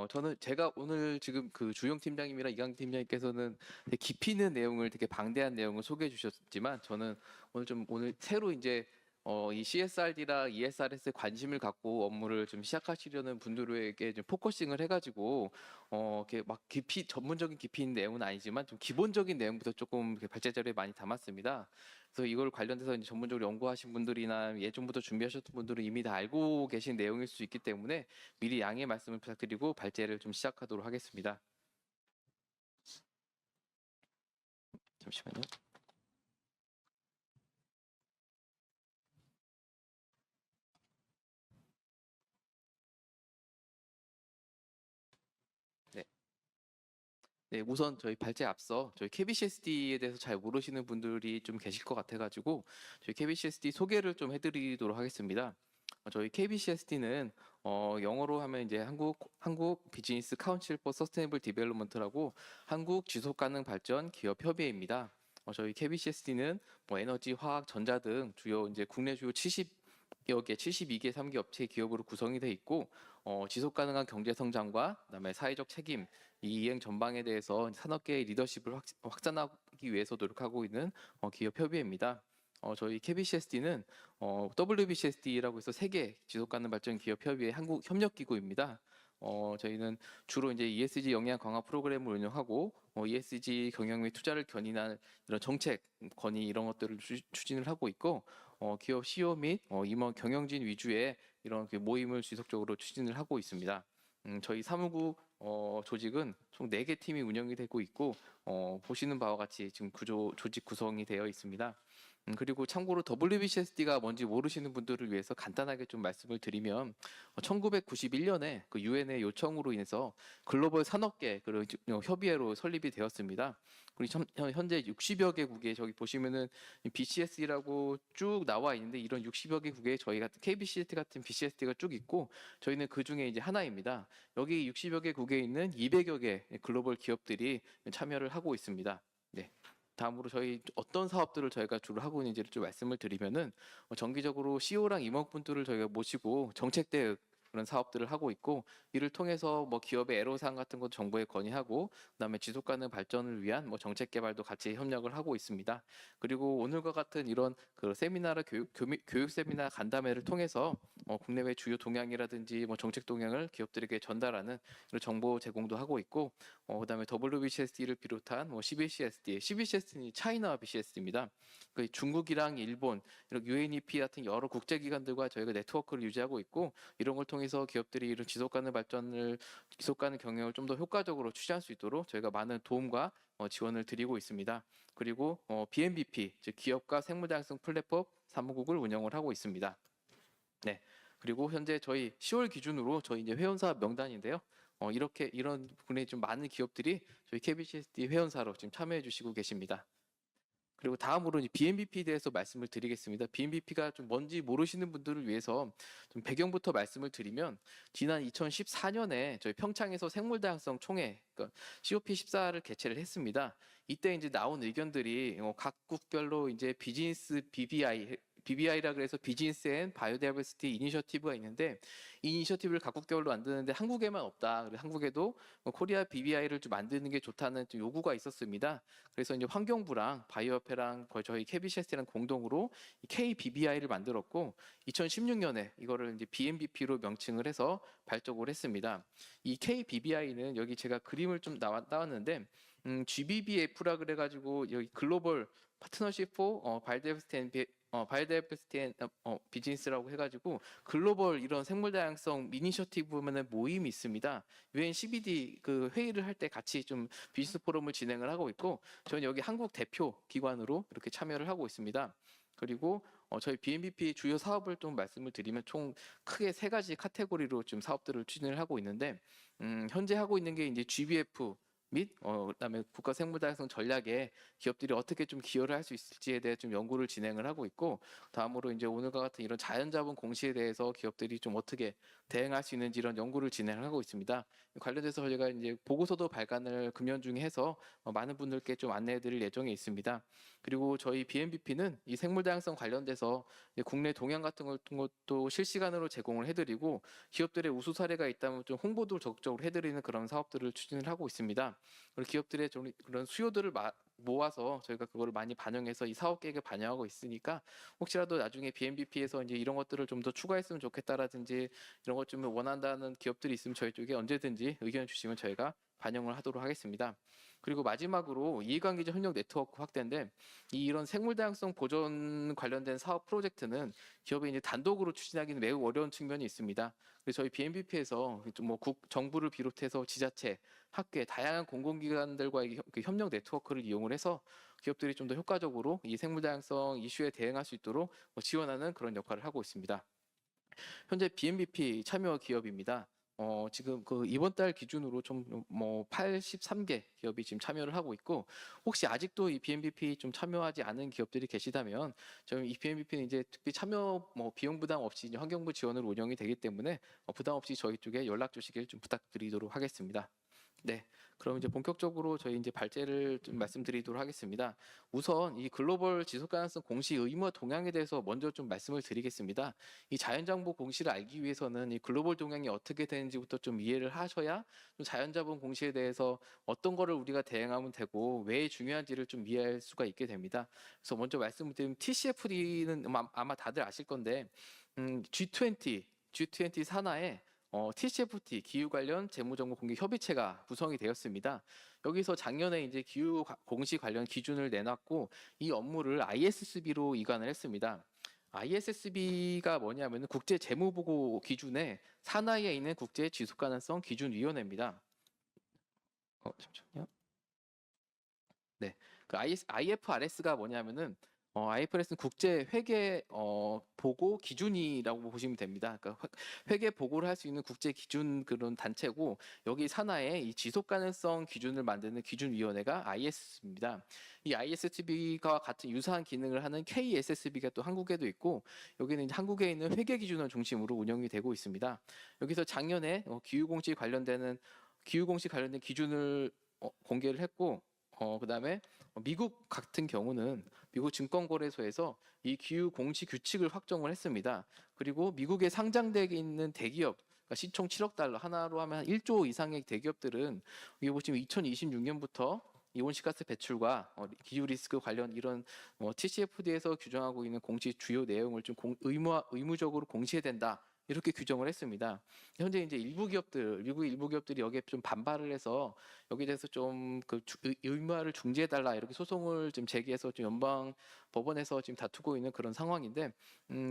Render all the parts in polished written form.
저는 제가 오늘 지금 그 주영 팀장님이랑 이강 팀장님께서는 되게 깊이 있는 내용을 되게 방대한 내용을 소개해 주셨지만 저는 오늘 새로 이제 이 CSRD랑 ESRS에 관심을 갖고 업무를 좀 시작하시려는 분들에게 좀 포커싱을 해가지고 이렇게 막 깊이 전문적인 깊이 있는 내용은 아니지만 좀 기본적인 내용부터 조금 이렇게 발제 자료에 많이 담았습니다. 그래서 이걸 관련해서 이제 전문적으로 연구하신 분들이나 예전부터 준비하셨던 분들은 이미 다 알고 계신 내용일 수 있기 때문에 미리 양해 말씀을 부탁드리고 발제를 좀 시작하도록 하겠습니다. 잠시만요. 네. 네, 우선 저희 발제 앞서 저희 KBCSD에 대해서 잘 모르시는 분들이 좀 계실 것 같아가지고 저희 KBCSD 소개를 좀 해드리도록 하겠습니다. 저희 KBCSD는 영어로 하면 이제 한국 비즈니스 카운실 포 서스테이너블 디벨롭먼트라고 한국 지속 가능 발전 기업 협의회입니다. 저희 KBCSD는 뭐 에너지, 화학, 전자 등 주요 이제 국내 주요 70여 개, 72개 3개 업체 기업으로 구성이 돼 있고 지속 가능한 경제 성장과 그다음에 사회적 책임 이 이행 전방에 대해서 산업계의 리더십을 확산하기 위해서 노력하고 있는 기업 협의회입니다. 저희 KBCSD는 WBCSD라고 해서 세계 지속가능 발전 기업 협의회 한국 협력기구입니다. 저희는 주로 이제 ESG 역량 강화 프로그램을 운영하고 ESG 경영 및 투자를 견인한 이런 정책 건의 이런 것들을 추진을 하고 있고 기업 CEO 및 임원 경영진 위주의 이런 그 모임을 지속적으로 추진을 하고 있습니다. 저희 사무국 조직은 총 4개 팀이 운영이 되고 있고 보시는 바와 같이 지금 조직 구성이 되어 있습니다. 그리고 참고로 WBCSD가 뭔지 모르시는 분들을 위해서 간단하게 좀 말씀을 드리면 1991년에 그 유엔의 요청으로 인해서 글로벌 산업계 그 협의회로 설립이 되었습니다. 그리고 현재 60여 개국에 저기 보시면은 BCS라고 쭉 나와 있는데 이런 60여 개국에 저희 같은 KBCSD 같은 BCSD가 쭉 있고 저희는 그 중에 이제 하나입니다. 여기 60여 개국에 있는 200여 개 글로벌 기업들이 참여를 하고 있습니다. 네. 다음으로 저희 어떤 사업들을 저희가 주로 하고 있는지를 좀 말씀을 드리면은 정기적으로 CEO랑 임원분들을 저희가 모시고 정책 대응 그런 사업들을 하고 있고 이를 통해서 뭐 기업의 애로사항 같은 것 정보에 건의하고 그다음에 지속 가능 발전을 위한 뭐 정책 개발도 같이 협력을 하고 있습니다. 그리고 오늘과 같은 이런 그 세미나나 교육 세미나 간담회를 통해서 국내외 주요 동향이라든지 뭐 정책 동향을 기업들에게 전달하는 이런 정보 제공도 하고 있고 그다음에 WBCSD를 비롯한 뭐 CBCSD는 차이나 BCSD입니다. 그 중국이랑 일본, 이런 UNEP 같은 여러 국제기관들과 저희가 네트워크를 유지하고 있고 이런 걸 통해서 기업들이 이런 지속 가능 경영을 좀 더 효과적으로 추진할 수 있도록 저희가 많은 도움과 지원을 드리고 있습니다. 그리고 BMBP, 즉 기업가 생물다양성 플랫폼 사무국을 운영을 하고 있습니다. 네. 그리고 현재 저희 10월 기준으로 저희 이제 회원사 명단인데요. 이렇게 이런 분의 좀 많은 기업들이 저희 KBCSD 회원사로 지금 참여해 주시고 계십니다. 그리고 다음으로 BMBP에 대해서 말씀을 드리겠습니다. BMBP가 좀 뭔지 모르시는 분들을 위해서 좀 배경부터 말씀을 드리면 지난 2014년에 저희 평창에서 생물다양성 총회 그러니까 COP14를 개최를 했습니다. 이때 이제 나온 의견들이 각국별로 이제 비즈니스 BBI라 그래서 비즈니스 앤 바이오다이버시티 이니셔티브가 있는데 이 이니셔티브를 각국별로 만드는데 한국에만 없다. 그리고 한국에도 코리아 BBI를 좀 만드는 게 좋다는 좀 요구가 있었습니다. 그래서 이제 환경부랑 바이오협회랑 저희 KBCS랑 공동으로 KBBI를 만들었고 2016년에 이거를 이제 BMBP로 명칭을 해서 발족을 했습니다. 이 KBBI는 여기 제가 그림을 좀 나왔는데 GBBF라 그래가지고 여기 글로벌 파트너십 포 바이오다이버시티 비즈니스라고 해가지고 글로벌 이런 생물 다양성 이니셔티브만의 모임이 있습니다. UN CBD 그 회의를 할 때 같이 좀 비즈니스 포럼을 진행을 하고 있고 저는 여기 한국 대표 기관으로 이렇게 참여를 하고 있습니다. 그리고 저희 BMBP 주요 사업을 좀 말씀을 드리면 총 크게 3가지 카테고리로 좀 사업들을 추진을 하고 있는데 현재 하고 있는 게 이제 GBF 및 그다음에 국가 생물 다양성 전략에 기업들이 어떻게 좀 기여를 할 수 있을지에 대해 좀 연구를 진행을 하고 있고, 다음으로 이제 오늘과 같은 이런 자연자본 공시에 대해서 기업들이 좀 어떻게 대응할 수 있는지 이런 연구를 진행을 하고 있습니다. 관련돼서 저희가 이제 보고서도 발간을 금년 중에 해서 많은 분들께 좀 안내해드릴 예정에 있습니다. 그리고 저희 BNBP는 이 생물 다양성 관련돼서 국내 동향 같은 것도 실시간으로 제공을 해드리고, 기업들의 우수 사례가 있다면 좀 홍보도 적극적으로 해드리는 그런 사업들을 추진을 하고 있습니다. 그리고 기업들의 좀 그런 수요들을 모아서 저희가 그거를 많이 반영해서 이 사업 계획에 반영하고 있으니까, 혹시라도 나중에 BNBP에서 이제 이런 것들을 좀 더 추가했으면 좋겠다라든지 이런 것 좀 원한다는 기업들이 있으면 저희 쪽에 언제든지 의견 주시면 저희가 반영을 하도록 하겠습니다. 그리고 마지막으로 이해관계자 협력 네트워크 확대인데, 이런 생물 다양성 보존 관련된 사업 프로젝트는 기업이 이제 단독으로 추진하기는 매우 어려운 측면이 있습니다. 그래서 저희 BNBP에서 뭐 정부를 비롯해서 지자체, 학계, 다양한 공공기관들과의 그 협력 네트워크를 이용을 해서 기업들이 좀 더 효과적으로 이 생물 다양성 이슈에 대응할 수 있도록 지원하는 그런 역할을 하고 있습니다. 현재 BNBP 참여 기업입니다. 지금 그 이번 달 기준으로 좀 뭐 83개 기업이 지금 참여를 하고 있고, 혹시 아직도 이 BNBP 좀 참여하지 않은 기업들이 계시다면, 저희 이 BNBP는 이제 특히 참여 뭐 비용 부담 없이 이제 환경부 지원으로 운영이 되기 때문에 부담 없이 저희 쪽에 연락 주시길 좀 부탁드리도록 하겠습니다. 네, 그럼 이제 본격적으로 저희 이제 발제를 좀 말씀드리도록 하겠습니다. 우선 이 글로벌 지속 가능성 공시 의무화 동향에 대해서 먼저 좀 말씀을 드리겠습니다. 이 자연정보 공시를 알기 위해서는 이 글로벌 동향이 어떻게 되는지부터 좀 이해를 하셔야 좀 자연자본 공시에 대해서 어떤 거를 우리가 대응하면 되고 왜 중요한지를 좀 이해할 수가 있게 됩니다. 그래서 먼저 말씀을 드리면 TCFD는 아마 다들 아실 건데, G20 산하에 TCFD 기후 관련 재무정보 공개 협의체가 구성이 되었습니다. 여기서 작년에 이제 기후 공시 관련 기준을 내놨고, 이 업무를 ISSB로 이관을 했습니다. ISSB가 뭐냐면은 국제 재무보고 기준의 산하에 있는 국제 지속 가능성 기준위원회입니다. 잠시만요. 네, 그 IFRS가 뭐냐면은 IFRS는 국제 회계 보고 기준이라고 보시면 됩니다. 그러니까 회계 보고를 할 수 있는 국제 기준 그런 단체고, 여기 산하에 이 지속 가능성 기준을 만드는 기준위원회가 ISSB입니다. 이 ISSB가 같은 유사한 기능을 하는 KSSB가 또 한국에도 있고, 여기는 이제 한국에 있는 회계 기준을 중심으로 운영이 되고 있습니다. 여기서 작년에 기후 공시 관련된 기준을 공개를 했고, 그다음에 미국 같은 경우는 미국 증권거래소에서 이 기후 공시 규칙을 확정을 했습니다. 그리고 미국에 상장되어 있는 대기업, 그러니까 시총 7억 달러 하나로 하면 1조 이상의 대기업들은 여기 보시면 2026년부터 이 온실가스 배출과 기후 리스크 관련 이런 TCFD에서 규정하고 있는 공시 주요 내용을 좀 의무적으로 공시해야 된다, 이렇게 규정을 했습니다. 현재 이제 미국의 일부 기업들이 여기에 좀 반발을 해서 여기에 대해서 좀 그 의무화를 중지해달라 이렇게 소송을 좀 제기해서 좀 연방 법원에서 지금 다투고 있는 그런 상황인데,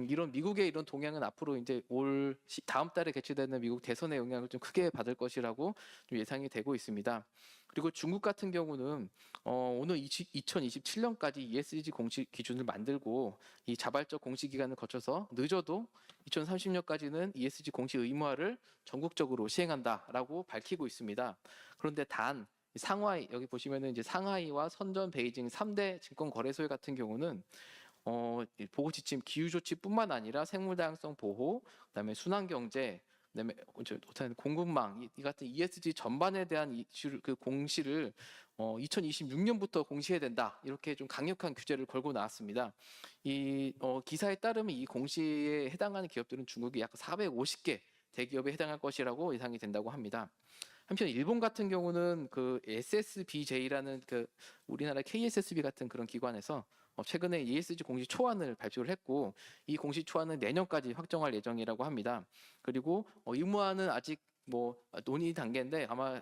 이런 미국의 이런 동향은 앞으로 이제 다음 달에 개최되는 미국 대선의 영향을 좀 크게 받을 것이라고 좀 예상이 되고 있습니다. 그리고 중국 같은 경우는 오늘 2027년까지 ESG 공시 기준을 만들고 이 자발적 공시 기간을 거쳐서 늦어도 2030년까지는 ESG 공시 의무화를 전국적으로 시행한다라고 밝히고 있습니다. 그런데 단 상하이, 여기 보시면은 이제 상하이와 선전, 베이징 3대 증권 거래소 같은 경우는 보고 지침 기후 조치뿐만 아니라 생물 다양성 보호, 그다음에 순환 경제, 그다음에 공급망 이 같은 ESG 전반에 대한 이슈를 그 공시를 2026년부터 공시해야 된다, 이렇게 좀 강력한 규제를 걸고 나왔습니다. 이 기사에 따르면 이 공시에 해당하는 기업들은 중국이 약 450개 대기업에 해당할 것이라고 예상이 된다고 합니다. 한편 일본 같은 경우는 그 SSBJ라는 그 우리나라 KSSB 같은 그런 기관에서 최근에 ESG 공시 초안을 발표를 했고, 이 공시 초안은 내년까지 확정할 예정이라고 합니다. 그리고 의무화는 아직 뭐 논의 단계인데 아마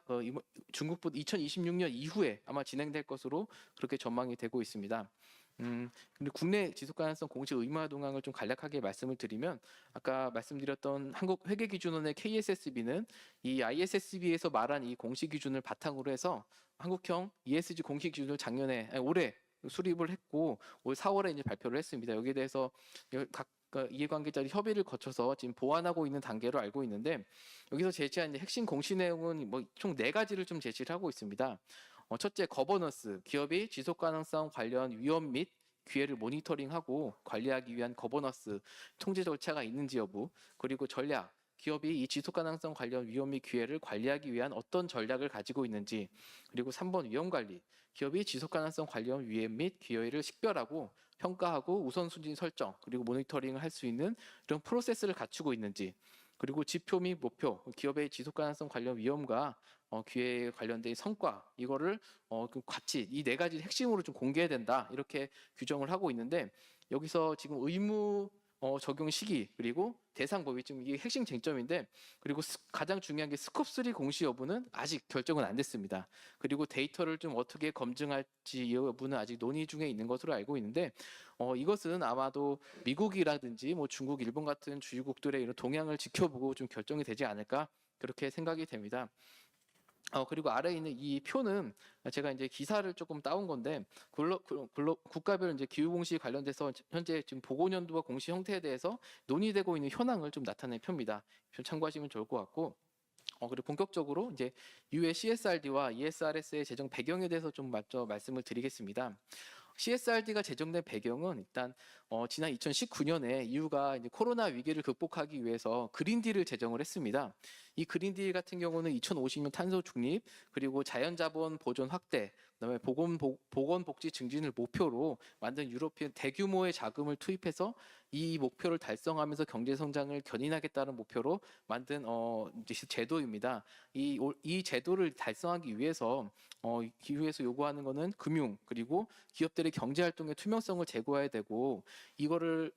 중국부터 2026년 이후에 아마 진행될 것으로 그렇게 전망이 되고 있습니다. 근데 국내 지속가능성 공시 의무화 동향을 좀 간략하게 말씀을 드리면, 아까 말씀드렸던 한국회계기준원의 KSSB는 이 ISSB에서 말한 이 공시 기준을 바탕으로 해서 한국형 ESG 공시 기준을 올해 수립을 했고 올 4월에 이제 발표를 했습니다. 여기에 대해서 각 그러니까 이해관계자들이 협의를 거쳐서 지금 보완하고 있는 단계로 알고 있는데 여기서 제시한 이제 핵심 공시 내용은 뭐 총 4가지를 좀 제시를 하고 있습니다. 첫째, 거버넌스, 기업이 지속 가능성 관련 위험 및 기회를 모니터링하고 관리하기 위한 거버넌스, 통제 절차가 있는지 여부, 그리고 전략, 기업이 이 지속 가능성 관련 위험 및 기회를 관리하기 위한 어떤 전략을 가지고 있는지, 그리고 3번 위험 관리, 기업이 지속 가능성 관련 위험 및 기회를 식별하고 평가하고 우선순위 설정, 그리고 모니터링을 할 수 있는 이런 프로세스를 갖추고 있는지, 그리고 지표 및 목표, 기업의 지속 가능성 관련 위험과 기회에 관련된 성과, 이거를 그 같이 이 4가지 핵심으로 좀 공개해야 된다, 이렇게 규정을 하고 있는데 여기서 지금 의무 적용 시기 그리고 대상 범위, 지금 이게 핵심 쟁점인데, 그리고 가장 중요한 게 스콥 3 공시 여부는 아직 결정은 안 됐습니다. 그리고 데이터를 좀 어떻게 검증할지 이 여부는 아직 논의 중에 있는 것으로 알고 있는데 이것은 아마도 미국이라든지 뭐 중국, 일본 같은 주요국들의 이런 동향을 지켜보고 좀 결정이 되지 않을까, 그렇게 생각이 됩니다. 그리고 아래에 있는 이 표는 제가 이제 기사를 조금 따온 건데 국가별 이제 기후 공시 관련돼서 현재 지금 보고연도와 공시 형태에 대해서 논의되고 있는 현황을 좀 나타낸 표입니다. 좀 참고하시면 좋을 것 같고, 그리고 본격적으로 이제 이후에 CSRD와 ESRS의 제정 배경에 대해서 좀 먼저 말씀을 드리겠습니다. CSRD가 제정된 배경은 일단 지난 2019년에 EU가 이제 코로나 위기를 극복하기 위해서 그린딜을 제정을 했습니다. 이 그린딜 같은 경우는 2050년 탄소 중립, 그리고 자연자본 보존 확대, 그다음에 보건복지 증진을 목표로 만든 유로피언 대규모의 자금을 투입해서 이 목표를 달성하면서 경제 성장을 견인하겠다는 목표로 만든 제도입니다. 이 제도를 달성하기 위해서 기후에서 요구하는 것은 금융, 그리고 기업들의 경제 활동의 투명성을 제고해야 되고, 이거를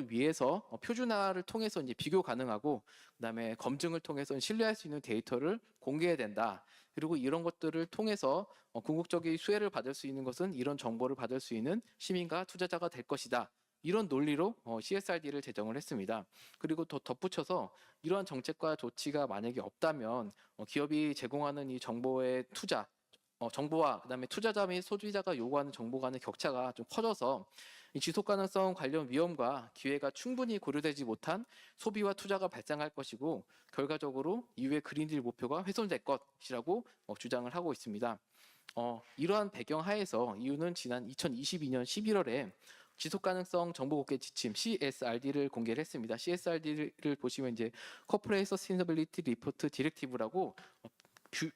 위해서 표준화를 통해서 이제 비교 가능하고, 그다음에 검증을 통해서 신뢰할 수 있는 데이터를 공개해야 된다. 그리고 이런 것들을 통해서 궁극적인 수혜를 받을 수 있는 것은 이런 정보를 받을 수 있는 시민과 투자자가 될 것이다. 이런 논리로 CSRD를 제정을 했습니다. 그리고 더 덧붙여서 이러한 정책과 조치가 만약에 없다면 기업이 제공하는 이 정보의 투자, 정보와 그다음에 투자자 및 소비자가 요구하는 정보 간의 격차가 좀 커져서 이 지속 가능성 관련 위험과 기회가 충분히 고려되지 못한 소비와 투자가 발생할 것이고, 결과적으로 이후의 그린딜 목표가 훼손될 것이라고 주장을 하고 있습니다. 이러한 배경 하에서 EU는 지난 2022년 11월에 지속가능성 정보공개 지침 CSRD를 공개를 했습니다. CSRD를 보시면 이제 Corporate Sustainability Report Directive라고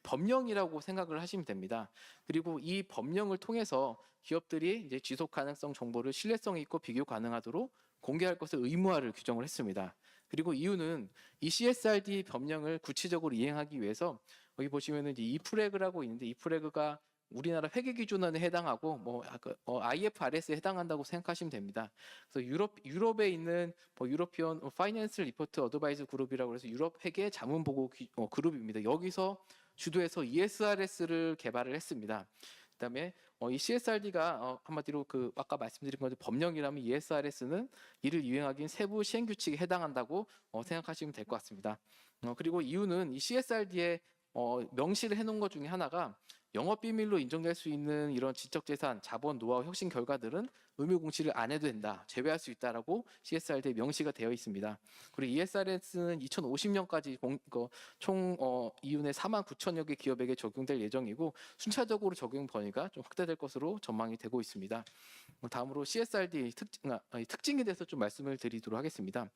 법령이라고 생각을 하시면 됩니다. 그리고 이 법령을 통해서 기업들이 이제 지속 가능성 정보를 신뢰성 있고 비교 가능하도록 공개할 것을 의무화를 규정을 했습니다. 그리고 이유는 이 CSRD 법령을 구체적으로 이행하기 위해서 여기 보시면은 이제 이프레그라고 있는데, 이프레그가 우리나라 회계 기준안에 해당하고 뭐 IFRS에 해당한다고 생각하시면 됩니다. 그래서 유럽에 있는 유로피언 파이낸셜 리포트 어드바이저 그룹이라고 해서 유럽 회계 자문 보고 그룹입니다. 여기서 주도해서 ESRS를 개발을 했습니다. 그다음에 이 CSRD가 한마디로 그 아까 말씀드린 것처럼 법령이라면 ESRS는 이를 이행하기엔 세부 시행 규칙에 해당한다고 생각하시면 될 것 같습니다. 그리고 이유는 이 CSRD에 명시를 해놓은 것 중에 하나가 영업 비밀로 인정될 수 있는 이런 지적재산, 자본, 노하우, 혁신 결과들은 의무 공시를 안 해도 된다, 제외할 수 있다라고 CSRD에 명시가 되어 있습니다. 그리고 ESRS는 2050년까지 총 이윤의 4만 9천여 개 기업에게 적용될 예정이고, 순차적으로 적용 범위가 좀 확대될 것으로 전망이 되고 있습니다. 다음으로 CSRD 특징에 대해서 좀 말씀을 드리도록 하겠습니다.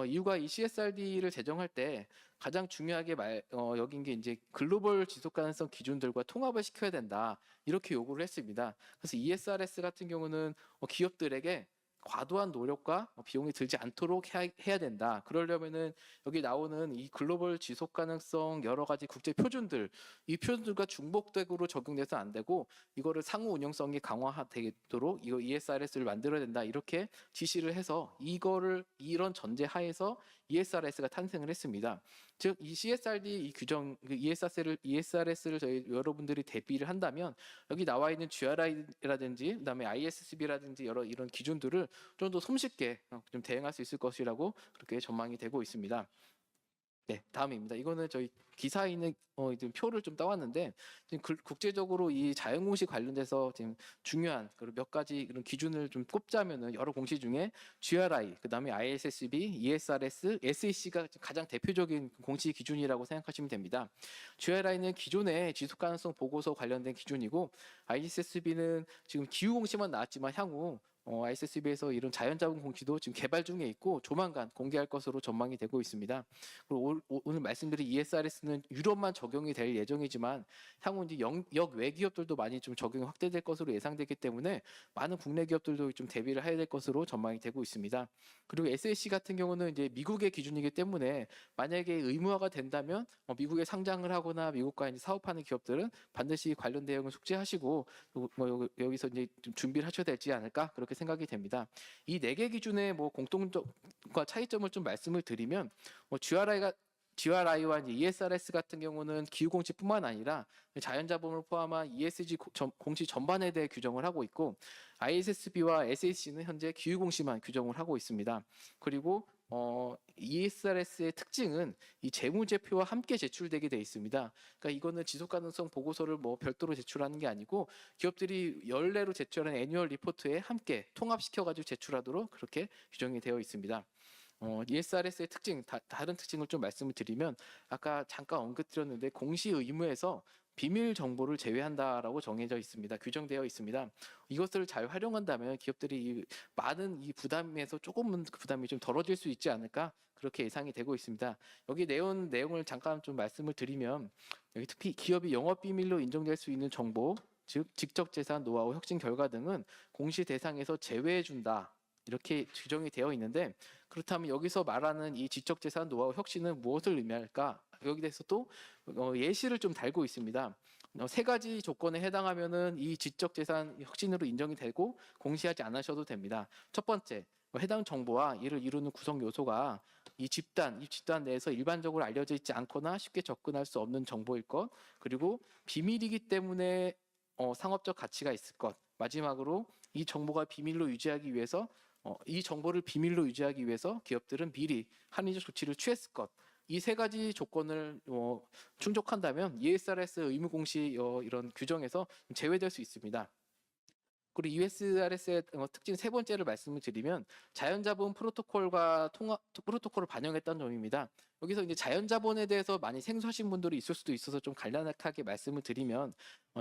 EU가 이 CSRD를 제정할 때 가장 중요하게 여긴 게 이제 글로벌 지속 가능성 기준들과 통합을 시켜야 된다, 이렇게 요구를 했습니다. 그래서 ESRS 같은 경우는 기업들에게 과도한 노력과 비용이 들지 않도록 해야 된다. 그러려면은 여기 나오는 이 글로벌 지속 가능성 여러 가지 국제 표준들, 이 표준들과 중복되도록 적용돼서 안 되고, 이거를 상호 운영성이 강화되도록 이거 ESRS를 만들어야 된다, 이렇게 지시를 해서 이런 전제 하에서 ESRS가 탄생을 했습니다. 즉 이 CSRD 이 규정, ESRS를 저희 여러분들이 대비를 한다면 여기 나와 있는 GRI라든지 그다음에 ISSB라든지 여러 이런 기준들을 좀 더 손쉽게 좀 대응할 수 있을 것이라고 그렇게 전망이 되고 있습니다. 네, 다음입니다. 이거는 저희 기사에 있는 지금 표를 좀 따왔는데 지금 국제적으로 이 자연공시 관련돼서 지금 중요한 그리고 몇 가지 그런 기준을 좀 꼽자면은 여러 공시 중에 GRI, 그다음에 ISSB, ESRS, SEC가 가장 대표적인 공시 기준이라고 생각하시면 됩니다. GRI는 기존의 지속 가능성 보고서 관련된 기준이고 ISSB는 지금 기후 공시만 나왔지만 향후 ISSB에서 이런 자연자본 공시도 지금 개발 중에 있고 조만간 공개할 것으로 전망이 되고 있습니다. 그리고 오늘 말씀드린 ESRS는 유럽만 적용이 될 예정이지만 향후 이제 역외 기업들도 많이 좀 적용이 확대될 것으로 예상되기 때문에 많은 국내 기업들도 좀 대비를 해야 될 것으로 전망이 되고 있습니다. 그리고 SAC 같은 경우는 이제 미국의 기준이기 때문에 만약에 의무화가 된다면 미국에 상장을 하거나 미국과 이제 사업하는 기업들은 반드시 관련 내용을 숙지하시고 뭐 여기서 이제 좀 준비를 하셔야 되지 않을까 그렇게 생각이 됩니다. 이 네 개 기준의 뭐 공통점과 차이점을 좀 말씀을 드리면 GRI와 ESRS 같은 경우는 기후공시뿐만 아니라 자연자본을 포함한 ESG 공시 전반에 대해 규정을 하고 있고 ISSB와 SAC는 현재 기후공시만 규정을 하고 있습니다. 그리고 ESRS의 특징은 이 재무제표와 함께 제출되게 돼 있습니다. 그러니까 이거는 지속가능성 보고서를 뭐 별도로 제출하는 게 아니고 기업들이 연례로 제출하는 애뉴얼 리포트에 함께 통합시켜가지고 제출하도록 그렇게 규정이 되어 있습니다. ESRS의 특징, 다른 특징을 좀 말씀을 드리면 아까 잠깐 언급드렸는데 공시 의무에서 비밀 정보를 제외한다라고 정해져 있습니다. 규정되어 있습니다. 이것을 잘 활용한다면 기업들이 많은 이 부담에서 조금은 그 부담이 좀 덜어질 수 있지 않을까 그렇게 예상이 되고 있습니다. 여기 내용을 잠깐 좀 말씀을 드리면 여기 특히 기업이 영업 비밀로 인정될 수 있는 정보, 즉 직접 재산, 노하우, 혁신 결과 등은 공시 대상에서 제외해 준다. 이렇게 규정이 되어 있는데 그렇다면 여기서 말하는 이 지적재산 노하우 혁신은 무엇을 의미할까? 여기 대해서 또 예시를 좀 달고 있습니다. 세 가지 조건에 해당하면은 이 지적재산 혁신으로 인정이 되고 공시하지 않으셔도 됩니다. 첫 번째, 해당 정보와 이를 이루는 구성 요소가 이 집단 내에서 일반적으로 알려져 있지 않거나 쉽게 접근할 수 없는 정보일 것, 그리고 비밀이기 때문에 상업적 가치가 있을 것, 마지막으로 이 정보가 비밀로 유지하기 위해서 이 정보를 비밀로 유지하기 위해서 기업들은 미리 합리적 조치를 취했을 것. 이 세 가지 조건을 충족한다면 ESRS 의무 공시 이런 규정에서 제외될 수 있습니다. 그리고 ESRS의 특징 세 번째를 말씀을 드리면 자연자본 프로토콜과 프로토콜을 반영했다는 점입니다. 여기서 이제 자연자본에 대해서 많이 생소하신 분들이 있을 수도 있어서 좀 간략하게 말씀을 드리면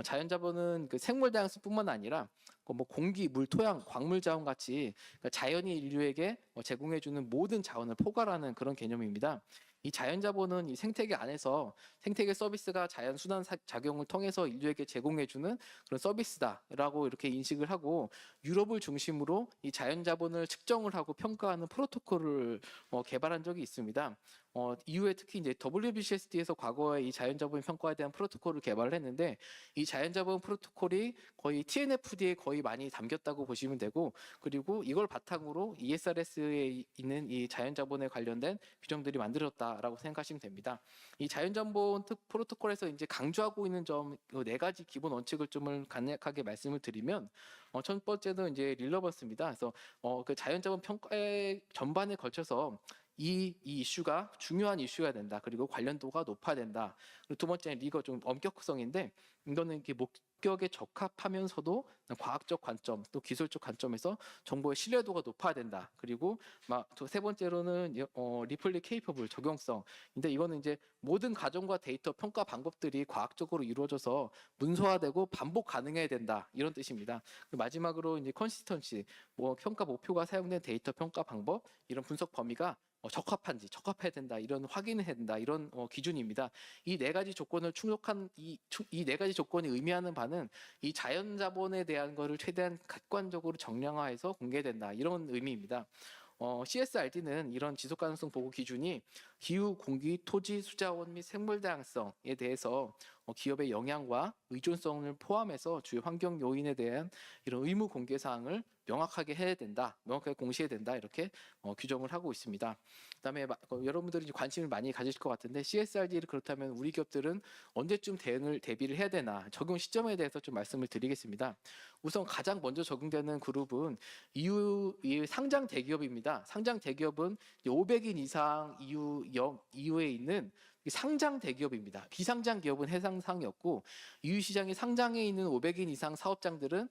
자연자본은 그 생물 다양성뿐만 아니라 뭐 공기, 물, 토양, 광물 자원 같이 자연이 인류에게 제공해주는 모든 자원을 포괄하는 그런 개념입니다. 이 자연자본은 이 생태계 안에서 생태계 서비스가 자연 순환 작용을 통해서 인류에게 제공해주는 그런 서비스다라고 이렇게 인식을 하고 유럽을 중심으로 이 자연자본을 측정을 하고 평가하는 프로토콜을 개발한 적이 있습니다. 이후에 특히 이제 WBCSD에서 과거에 이 자연자본 평가에 대한 프로토콜을 개발을 했는데 이 자연자본 프로토콜이 거의 TNFD에 거의 많이 담겼다고 보시면 되고 그리고 이걸 바탕으로 ESRS에 있는 이 자연자본에 관련된 규정들이 만들어졌다라고 생각하시면 됩니다. 이 자연자본 프로토콜에서 이제 강조하고 있는 점 네 가지 기본 원칙을 좀 간략하게 말씀을 드리면 첫 번째는 이제 릴러번스입니다. 그래서 그 자연자본 평가의 전반에 걸쳐서 이 이슈가 중요한 이슈가 된다. 그리고 관련도가 높아야 된다. 그리고 두 번째는 이거 좀 엄격성인데 이거는 이게 목격에 적합하면서도 과학적 관점 또 기술적 관점에서 정보의 신뢰도가 높아야 된다. 그리고 세 번째로는 리플리 케이퍼블 적용성. 근데 이거는 이제 모든 가정과 데이터 평가 방법들이 과학적으로 이루어져서 문서화되고 반복 가능해야 된다. 이런 뜻입니다. 마지막으로 이제 컨시스턴시 평가 목표가 사용된 데이터 평가 방법 이런 분석 범위가 적합한지 적합해야 된다 이런 확인을 해야 된다 이런 기준입니다. 이 네 가지 조건을 충족한 이 네 가지 조건이 의미하는 바는 이 자연자본에 대한 것을 최대한 객관적으로 정량화해서 공개된다 이런 의미입니다. CSRD는 이런 지속가능성 보고 기준이 기후, 공기, 토지, 수자원 및 생물 다양성에 대해서 기업의 영향과 의존성을 포함해서 주요 환경 요인에 대한 이런 의무 공개 사항을 명확하게 해야 된다, 명확하게 공시해야 된다 이렇게 규정을 하고 있습니다. 그다음에 여러분들이 이제 관심을 많이 가지실 것 같은데 CSRD를 그렇다면 우리 기업들은 언제쯤 대비를 해야 되나 적용 시점에 대해서 좀 말씀을 드리겠습니다. 우선 가장 먼저 적용되는 그룹은 이 상장 대기업입니다. 상장 대기업은 500인 이상 이후에 있는 상장 대기업입니다. 비상장 기업은 해당 사항이 없고 이유시장에 상장해 있는 500인 이상 사업장들은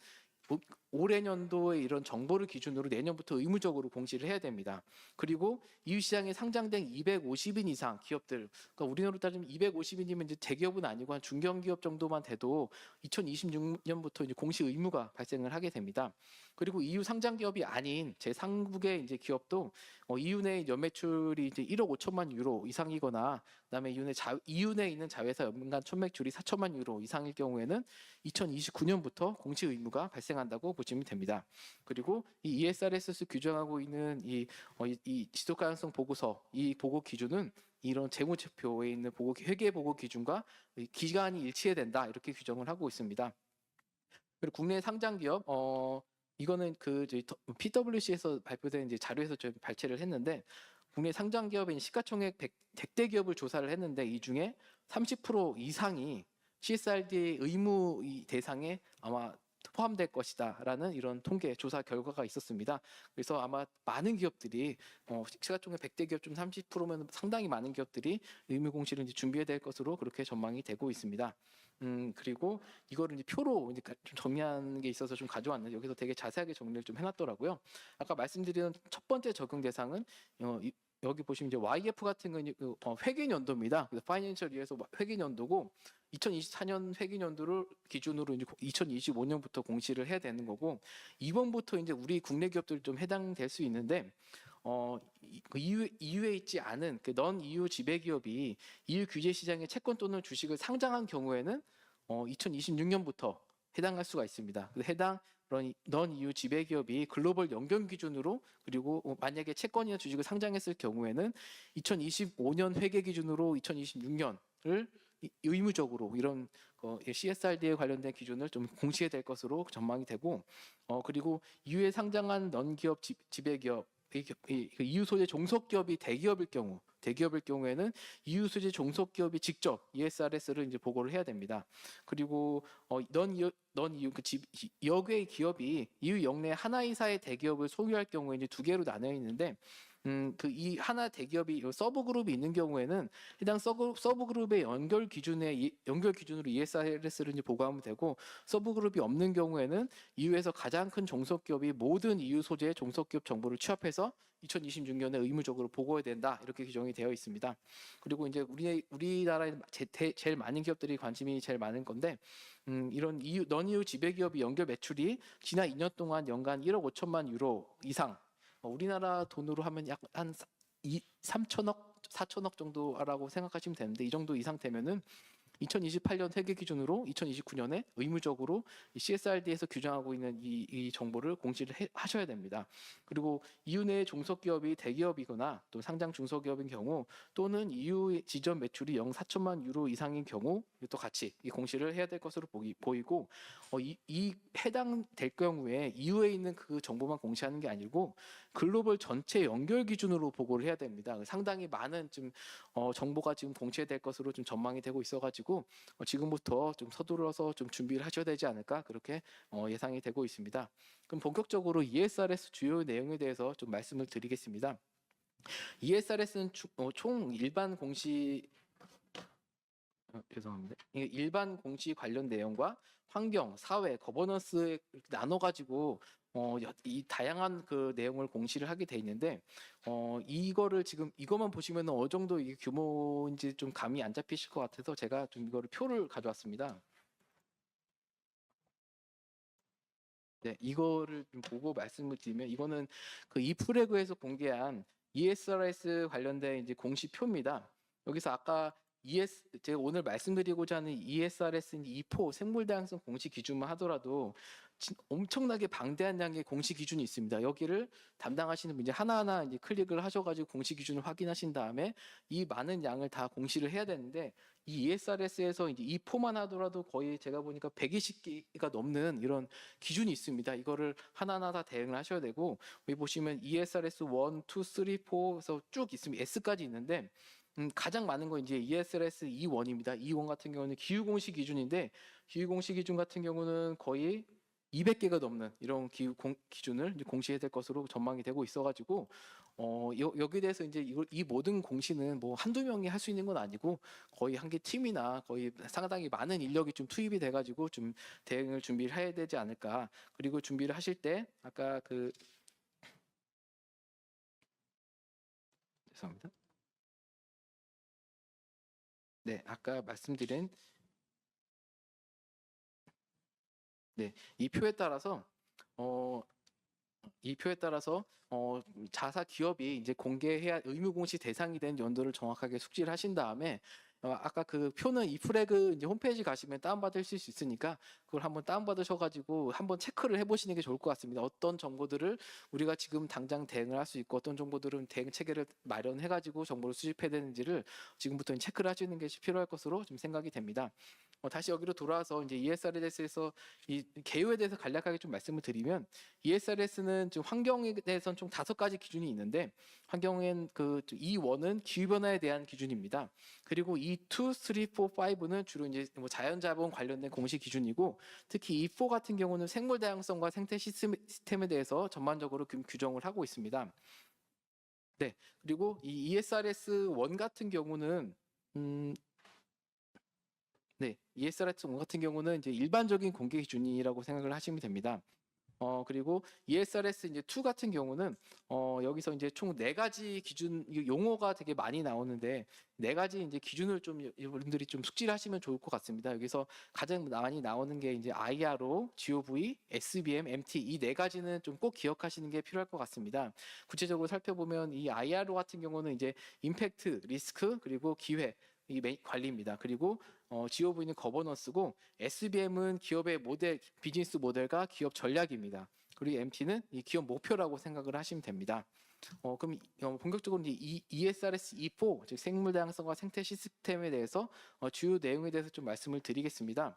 올해 년도의 이런 정보를 기준으로 내년부터 의무적으로 공시를 해야 됩니다. 그리고 이유시장에 상장된 250인 이상 기업들, 그러니까 우리나라로 따지면 250인이면 이제 대기업은 아니고 한 중견기업 정도만 돼도 2026년부터 이제 공시 의무가 발생을 하게 됩니다. 그리고 EU 상장 기업이 아닌 제3국의 이제 기업도 EU 내 연매출이 이제 1억 5천만 유로 이상이거나 그다음에 EU 내에 있는 자회사 연간 총매출이 4천만 유로 이상일 경우에는 2029년부터 공시 의무가 발생한다고 보시면 됩니다. 그리고 이 ESRS 규정하고 있는 이 지속 가능성 보고서 이 보고 기준은 이런 재무제표에 있는 회계 보고 기준과 기간이 일치해야 된다 이렇게 규정을 하고 있습니다. 그리고 국내 상장 기업 이거는 PwC에서 발표된 이제 자료에서 좀 발췌를 했는데 국내 상장 기업인 시가총액 100대 기업을 조사를 했는데 이 중에 30% 이상이 CSRD 의무 대상에 아마 포함될 것이다라는 이런 통계 조사 결과가 있었습니다. 그래서 아마 많은 기업들이 시가총액 100대 기업 중 30%면 상당히 많은 기업들이 의무 공시를 이제 준비해야 될 것으로 그렇게 전망이 되고 있습니다. 그리고 이거를 이제 표로 이제 좀 정리하는 게 있어서 좀 가져왔는데 여기서 되게 자세하게 정리를 좀 해놨더라고요. 아까 말씀드린 첫 번째 적용 대상은 여기 보시면 이제 YF 같은 건 회계연도입니다. 그래서 파이낸셜 이어서 회계연도고 2024년 회계연도를 기준으로 이제 2025년부터 공시를 해야 되는 거고 이번부터 이제 우리 국내 기업들 좀 해당될 수 있는데 EU에 있지 않은 넌 EU 지배 기업이 EU 규제 시장에 채권 또는 주식을 상장한 경우에는 2026년부터 해당할 수가 있습니다. 해당 넌 EU 지배 기업이 글로벌 연결 기준으로 그리고 만약에 채권이나 주식을 상장했을 경우에는 2025년 회계 기준으로 2026년을 의무적으로 이런 CSRD에 관련된 기준을 좀 공시해야 될 것으로 전망이 되고 그리고 EU에 상장한 넌 기업 지배 기업 EU 소재 종속기업이 대기업일 경우에는 EU 소재 종속기업이 직접 ESRS를 이제 보고를 해야 됩니다. 그리고 넌 EU 여괴의 기업이 EU 영내 하나 이사의 대기업을 소유할 경우에 이제 두 개로 나뉘어 있는데 이 하나 대기업이 서브 그룹이 있는 경우에는 해당 서브 그룹의 연결 기준으로 ESRS를 이제 보고하면 되고 서브 그룹이 없는 경우에는 EU에서 가장 큰 종속기업이 모든 EU 소재의 종속기업 정보를 취합해서 2026년에 의무적으로 보고해야 된다 이렇게 규정이 되어 있습니다. 그리고 이제 우리나라에 제일 많은 기업들이 관심이 제일 많은 건데 이런 넌 EU 지배 기업이 연결 매출이 지난 2년 동안 연간 1억 5천만 유로 이상 우리나라 돈으로 하면 약 한 3천억, 4천억 정도라고 생각하시면 되는데 이 정도 이상 되면은 2028년 회계 기준으로 2029년에 의무적으로 CSRD에서 규정하고 있는 이 정보를 공시를 하셔야 됩니다. 그리고 EU 내 종속기업이 대기업이거나 또 상장 중소기업인 경우 또는 EU 지점 매출이 영 4천만 유로 이상인 경우 또 같이 이 공시를 해야 될 것으로 보이고 이 해당될 경우에 EU에 있는 그 정보만 공시하는 게 아니고 글로벌 전체 연결 기준으로 보고를 해야 됩니다. 상당히 많은 정보가 지금 공시될 것으로 좀 전망이 되고 있어가지고 지금부터 좀 서둘러서 좀 준비를 하셔야 되지 않을까 그렇게 예상이 되고 있습니다. 그럼 본격적으로 ESRS 주요 내용에 대해서 좀 말씀을 드리겠습니다. ESRS는 총 일반 공시 죄송합니다. 일반 공시 관련 내용과 환경, 사회, 거버넌스 나눠가지고 이 다양한 그 내용을 공시를 하게 돼 있는데 이거를 지금 이것만 보시면 어느 정도 이게 규모인지 좀 감이 안 잡히실 것 같아서 제가 좀 이거를 표를 가져왔습니다. 네, 이거를 좀 보고 말씀을 드리면 이거는 그 이프레그에서 공개한 ESRS 관련된 이제 공시표입니다. 여기서 아까 제가 오늘 말씀드리고자 하는 ESRS는 2포 생물 다양성 공시 기준만 하더라도 엄청나게 방대한 양의 공시 기준이 있습니다. 여기를 담당하시는 분이 하나하나 이제 클릭을 하셔가지고 공시 기준을 확인하신 다음에 이 많은 양을 다 공시를 해야 되는데 이 ESRS에서 이제 이 포만 하더라도 거의 제가 보니까 120개가 넘는 이런 기준이 있습니다. 이거를 하나하나 다 대응을 하셔야 되고, 여기 보시면 ESRS 1, 2, 3, 4에서 쭉 있습니다. S까지 있는데 가장 많은 건 이제 ESRS E1입니다. E1 같은 경우는 기후공시 기준인데, 기후공시 기준 같은 경우는 거의 200개가 넘는 이런 기준을 이제 공시해야 될 것으로 전망이 되고 있어가지고, 여기에 대해서 이제 이 모든 공시는 뭐 한두 명이 할 수 있는 건 아니고 거의 한 개 팀이나 거의 상당히 많은 인력이 좀 투입이 돼가지고 좀 대응을 준비를 해야 되지 않을까. 그리고 준비를 하실 때 아까 죄송합니다. 네, 아까 말씀드린 네, 이 표에 따라서 어, 이 표에 따라서 자사 기업이 이제 공개해야 의무 공시 대상이 된 연도를 정확하게 숙지를 하신 다음에 아까 그 표는 이 플래그 이제 홈페이지 가시면 다운받으실 수 있으니까 그걸 한번 다운받으셔가지고 한번 체크를 해보시는 게 좋을 것 같습니다. 어떤 정보들을 우리가 지금 당장 대응을 할 수 있고 어떤 정보들은 대응 체계를 마련해가지고 정보를 수집해야 되는지를 지금부터 체크를 하시는 것이 필요할 것으로 좀 생각이 됩니다. 다시 여기로 돌아와서 이제 ESRS에서 이 개요에 대해서 간략하게 좀 말씀을 드리면 ESRS는 좀 환경에 대해서는 총 5가지 기준이 있는데 환경엔 그 E1은 기후 변화에 대한 기준입니다. 그리고 E2, 3, 4, 5는 주로 이제 뭐 자연자본 관련된 공시 기준이고 특히 E4 같은 경우는 생물 다양성과 생태 시스템에 대해서 전반적으로 규정을 하고 있습니다. 네, 그리고 이 ESRS 1 같은 경우는 네, ESRS 1 같은 경우는 이제 일반적인 공개 기준이라고 생각을 하시면 됩니다. 그리고 ESRS 이제 2 같은 경우는 여기서 이제 총 4가지 기준 용어가 되게 많이 나오는데 4가지 이제 기준을 좀 여러분들이 좀 숙지를 하시면 좋을 것 같습니다. 여기서 가장 많이 나오는 게 이제 IRO, GOV, SBM, MT 이 4가지는 좀 꼭 기억하시는 게 필요할 것 같습니다. 구체적으로 살펴보면 이 IRO 같은 경우는 이제 임팩트, 리스크 그리고 기회 이 관리입니다. 그리고 GOV는 거버넌스고 SBM은 기업의 모델, 비즈니스 모델과 기업 전략입니다. 그리고 MT는 이 기업 목표라고 생각을 하시면 됩니다. 그럼 본격적으로 이제 ESRS E4, 즉 생물 다양성과 생태 시스템에 대해서 주요 내용에 대해서 좀 말씀을 드리겠습니다.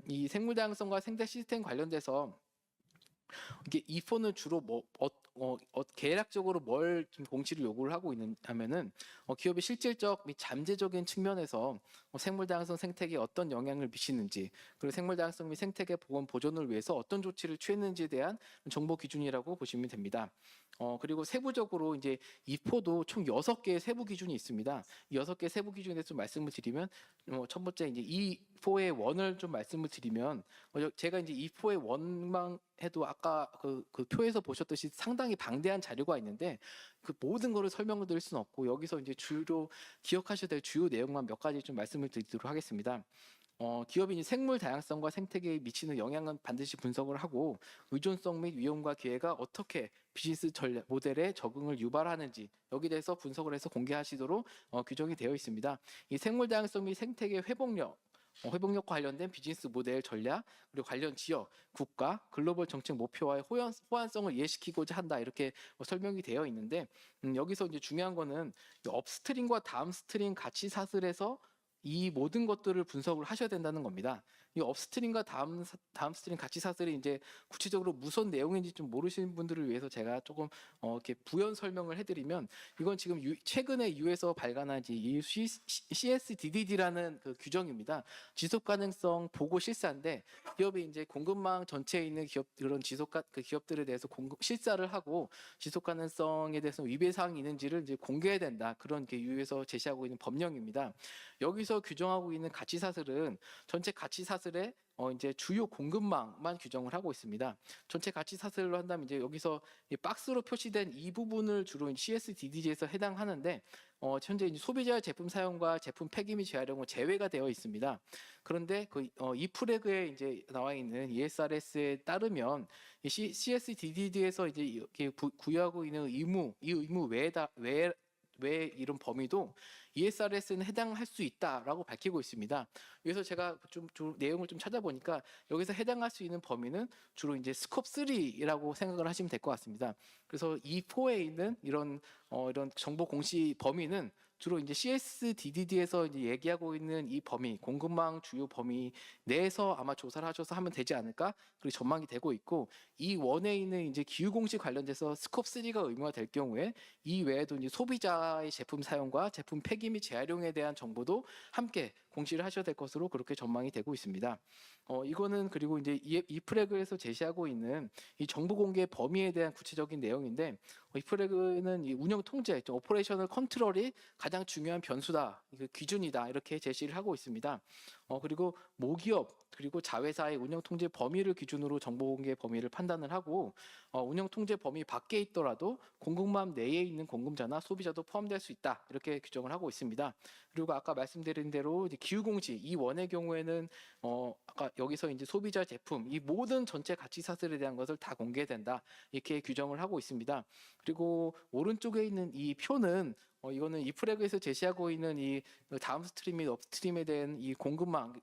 이 생물 다양성과 생태 시스템 관련돼서 이게 E4는 주로 계략적으로 뭘 좀 공시를 요구를 하고 있냐면은 기업의 실질적 및 잠재적인 측면에서 생물 다양성 생태계에 어떤 영향을 미치는지 그리고 생물 다양성 및 생태계 보건 보존을 위해서 어떤 조치를 취했는지에 대한 정보 기준이라고 보시면 됩니다. 그리고 세부적으로 이제 E4도 총 6개의 세부 기준이 있습니다. 이 6개 세부 기준에 대해서 말씀을 드리면 첫 번째 이제 E4의 원을 좀 말씀을 드리면 제가 이제 E4의 원만 해도 아까 그 표에서 보셨듯이 상당히 방대한 자료가 있는데 그 모든 거를 설명을 드릴 수는 없고 여기서 이제 주로 기억하셔야 될 주요 내용만 몇 가지 좀 말씀을 드리도록 하겠습니다. 기업이 생물 다양성과 생태계에 미치는 영향은 반드시 분석을 하고 의존성 및 위험과 기회가 어떻게 비즈니스 전략 모델에 적응을 유발하는지 여기에 대해서 분석을 해서 공개하시도록 규정이 되어 있습니다. 이 생물 다양성 및 생태계 회복력 회복력 관련된 비즈니스 모델 전략 그리고 관련 지역, 국가, 글로벌 정책 목표와의 호환성을 이해시키고자 한다 이렇게 설명이 되어 있는데 여기서 이제 중요한 거는 업스트림과 다운스트림 가치 사슬에서 이 모든 것들을 분석을 하셔야 된다는 겁니다. 이 업스트림과 다운스트림 가치 사슬이 이제 구체적으로 무슨 내용인지 좀 모르시는 분들을 위해서 제가 조금 이렇게 부연 설명을 해드리면 이건 지금 최근에 유에서 발간한 이 CSDDD라는 그 규정입니다. 지속 가능성 보고 실사인데 기업이 이제 공급망 전체에 있는 그런 그 기업들에 대해서 실사를 하고 지속 가능성에 대해서 위배 사항이 있는지를 이제 공개해야 된다. 그런 게 유에서 제시하고 있는 법령입니다. 여기서 규정하고 있는 가치 사슬은 전체 가치 사슬의 이제 주요 공급망만 규정을 하고 있습니다. 전체 가치 사슬로 한다면 이제 여기서 이 박스로 표시된 이 부분을 주로 CSDD에서 해당하는데 현재 이제 소비자의 제품 사용과 제품 폐기 및 재활용은 제외가 되어 있습니다. 그런데 이 플래그에 이제 나와 있는 ESRS에 따르면 이 CSDD에서 이제 이렇게 부여하고 있는 이 의무 외에 이런 범위도 ESRS는 해당할 수 있다라고 밝히고 있습니다. 그래서 제가 좀 내용을 좀 찾아보니까 여기서 해당할 수 있는 범위는 주로 이제 스콥 3라고 생각을 하시면 될 것 같습니다. 그래서 E4에 있는 이런 정보 공시 범위는 주로 이제 CSDDD에서 이제 얘기하고 있는 이 범위, 공급망 주요 범위 내에서 아마 조사를 하셔서 하면 되지 않을까? 그렇게 전망이 되고 있고, 이 원에 있는 이제 기후 공시 관련돼서 스콥 3가 의무화될 경우에 이 외에도 이제 소비자의 제품 사용과 제품 폐기 및 재활용에 대한 정보도 함께 공시를 하셔야 될 것으로 그렇게 전망이 되고 있습니다. 이거는 그리고 이제 이 프레그에서 제시하고 있는 이 정보 공개 범위에 대한 구체적인 내용인데, 이 프레그는 이 운영 통제, 오퍼레이셔널 컨트롤이 가장 중요한 변수다, 기준이다 이렇게 제시를 하고 있습니다. 그리고 모기업 그리고 자회사의 운영 통제 범위를 기준으로 정보 공개 범위를 판단을 하고, 운영 통제 범위 밖에 있더라도 공급망 내에 있는 공급자나 소비자도 포함될 수 있다 이렇게 규정을 하고 있습니다. 그리고 아까 말씀드린 대로 이제 기후 공시 이 원의 경우에는 아까 여기서 이제 소비자 제품 이 모든 전체 가치 사슬에 대한 것을 다 공개된다 이렇게 규정을 하고 있습니다. 그리고 오른쪽에 있는 이 표는 이거는 이 프레그에서 제시하고 있는 이 다음 스트림 및 업스트림에 대한 이 공급망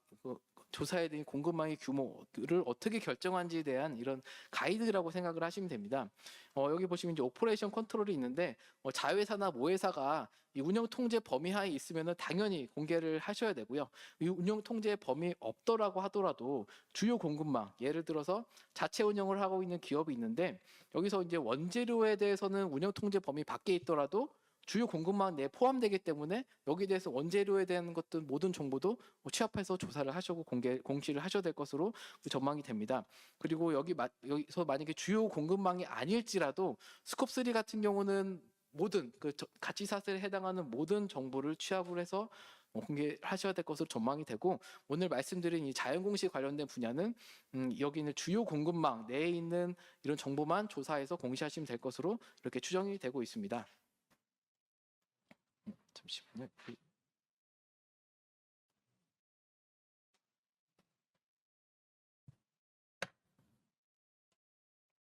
조사에 대한 공급망의 규모를 어떻게 결정한지에 대한 이런 가이드라고 생각을 하시면 됩니다. 여기 보시면 이제 오퍼레이션 컨트롤이 있는데 자회사나 모회사가 이 운영 통제 범위 하에 있으면은 당연히 공개를 하셔야 되고요. 이 운영 통제 범위 없더라고 하더라도 주요 공급망, 예를 들어서 자체 운영을 하고 있는 기업이 있는데 여기서 이제 원재료에 대해서는 운영 통제 범위 밖에 있더라도 주요 공급망 내에 포함되기 때문에 여기에 대해서 원재료에 대한 것들 모든 정보도 취합해서 조사를 하시고 공시를 하셔야 될 것으로 전망이 됩니다. 그리고 여기서 만약에 주요 공급망이 아닐지라도 스콥 3 같은 경우는 모든 가치 사슬에 해당하는 모든 정보를 취합을 해서 공개하셔야 될 것으로 전망이 되고, 오늘 말씀드린 이 자연공시 관련된 분야는 여기 있는 주요 공급망 내에 있는 이런 정보만 조사해서 공시하시면 될 것으로 이렇게 추정이 되고 있습니다. 잠시만요.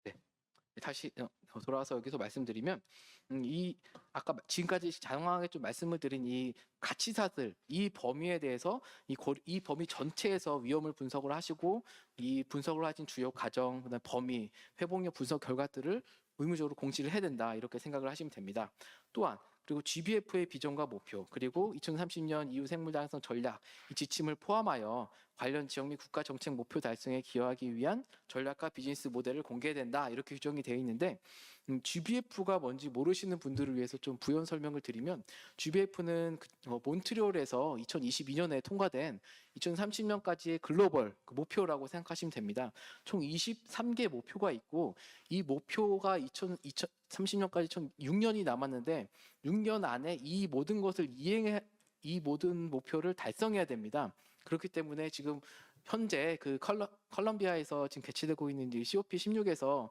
네. 다시 돌아와서 여기서 말씀드리면 이 아까 지금까지 장황하게 좀 말씀을 드린 이 가치사들 이 범위에 대해서 이 범위 전체에서 위험을 분석을 하시고 이 분석을 하신 주요 과정, 그다음 범위, 회복력 분석 결과들을 의무적으로 공시를 해야 된다 이렇게 생각을 하시면 됩니다. 또한 그리고 GBF의 비전과 목표, 그리고 2030년 이후 생물 다양성 전략 이 지침을 포함하여 관련 지역 및 국가 정책 목표 달성에 기여하기 위한 전략과 비즈니스 모델을 공개된다 이렇게 규정이 되어 있는데, GBF가 뭔지 모르시는 분들을 위해서 좀 부연 설명을 드리면 GBF는 몬트리올에서 2022년에 통과된 2030년까지의 글로벌 목표라고 생각하시면 됩니다. 총 23개 목표가 있고 이 목표가 2030년까지 총 6년이 남았는데 6년 안에 이 모든 것을 이 모든 목표를 달성해야 됩니다. 그렇기 때문에 지금 현재 컬럼비아에서 지금 개최되고 있는 COP16에서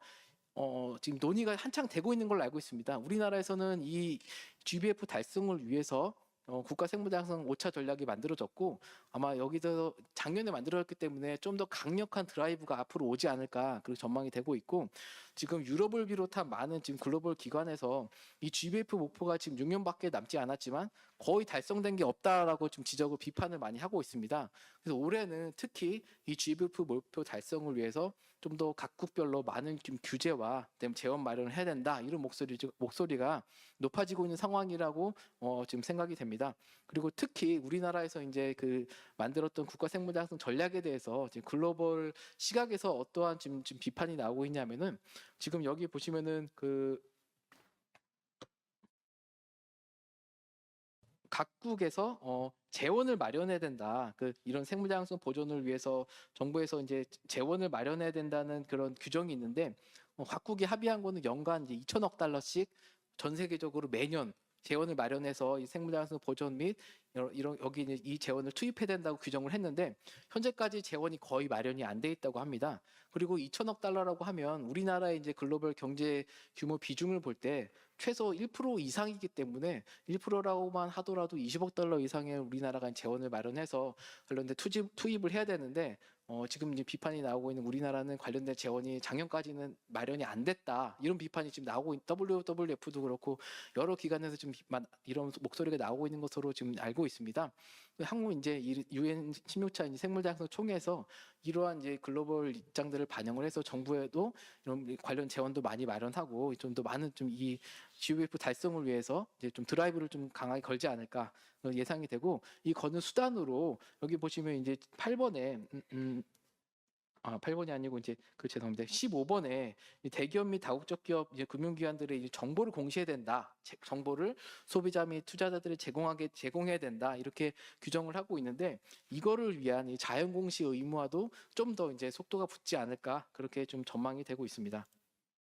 지금 논의가 한창 되고 있는 걸로 알고 있습니다. 우리나라에서는 이 GBF 달성을 위해서 국가 생물다양성 5차 전략이 만들어졌고 아마 여기서 작년에 만들어졌기 때문에 좀 더 강력한 드라이브가 앞으로 오지 않을까 그렇게 전망이 되고 있고, 지금 유럽을 비롯한 많은 지금 글로벌 기관에서 이 GBF 목표가 지금 6년밖에 남지 않았지만 거의 달성된 게 없다라고 좀 지적을 비판을 많이 하고 있습니다. 그래서 올해는 특히 이 GBF 목표 달성을 위해서 좀 더 각국별로 많은 좀 규제와 재원 마련을 해야 된다 이런 목소리가 높아지고 있는 상황이라고 지금 생각이 됩니다. 그리고 특히 우리나라에서 이제 만들었던 국가 생물 다양성 전략에 대해서 지금 글로벌 시각에서 어떠한 지금 비판이 나오고 있냐면은 지금 여기 보시면은 각국에서 재원을 마련해야 된다. 이런 생물 다양성 보존을 위해서 정부에서 이제 재원을 마련해야 된다는 그런 규정이 있는데 각국이 합의한 거는 연간 이제 2천억 달러씩 전 세계적으로 매년 재원을 마련해서 이 생물 다양성 보존 및 여기 이제 이 재원을 투입해야 된다고 규정을 했는데 현재까지 재원이 거의 마련이 안 돼 있다고 합니다. 그리고 2천억 달러라고 하면 우리나라의 이제 글로벌 경제 규모 비중을 볼 때 최소 1% 이상이기 때문에 1%라고만 하더라도 20억 달러 이상의 우리나라가 재원을 마련해서 관련된 투입을 해야 되는데 지금 이제 비판이 나오고 있는 우리나라는 관련된 재원이 작년까지는 마련이 안 됐다 이런 비판이 지금 나오고 WWF도 그렇고 여러 기관에서 지금 이런 목소리가 나오고 있는 것으로 지금 알고 있습니다. 한국 이제 UN 16차 생물다양성 총회에서 이러한 이제 글로벌 입장들을 반영을 해서 정부에도 이런 관련 재원도 많이 마련하고 좀 더 많은 좀 이 GOF 달성을 위해서 이제 좀 드라이브를 좀 강하게 걸지 않을까 예상이 되고 이 거는 수단으로 여기 보시면 이제 8번에 8번이 아니고 이제 죄송합니다. 15번에 대기업 및 다국적 기업 이제 금융기관들의 이제 정보를 공시해야 된다. 정보를 소비자 및 투자자들이 제공해야 된다. 이렇게 규정을 하고 있는데 이거를 위한 이 자연 공시 의무화도 좀 더 이제 속도가 붙지 않을까 그렇게 좀 전망이 되고 있습니다.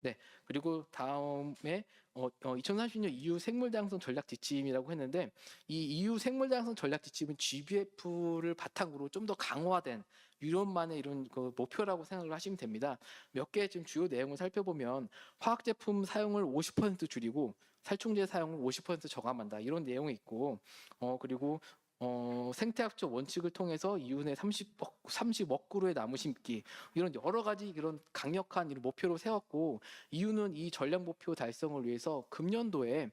네, 그리고 다음에 2030년 EU 생물다양성 전략 지침이라고 했는데 이 EU 생물다양성 전략 지침은 GBF를 바탕으로 좀 더 강화된 유럽만의 이런 그 목표라고 생각을 하시면 됩니다. 몇 개 지금 주요 내용을 살펴보면 화학 제품 사용을 50% 줄이고 살충제 사용을 50% 저감한다 이런 내용이 있고 그리고 생태학적 원칙을 통해서 이윤의 30억 그루의 나무 심기 이런 여러 가지 이런 강력한 이런 목표를 세웠고 이유는 이 전략 목표 달성을 위해서 금년도에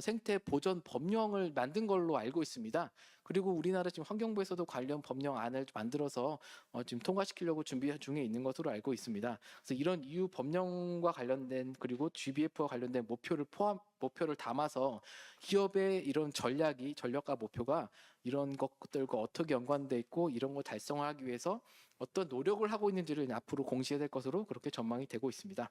생태 보전 법령을 만든 걸로 알고 있습니다. 그리고 우리나라 지금 환경부에서도 관련 법령안을 만들어서 지금 통과시키려고 준비 중에 있는 것으로 알고 있습니다. 그래서 이런 EU 법령과 관련된 그리고 GBF와 관련된 목표를 담아서 기업의 이런 전략과 목표가 이런 것들과 어떻게 연관돼 있고 이런 걸 달성하기 위해서 어떤 노력을 하고 있는지를 앞으로 공시해야 될 것으로 그렇게 전망이 되고 있습니다.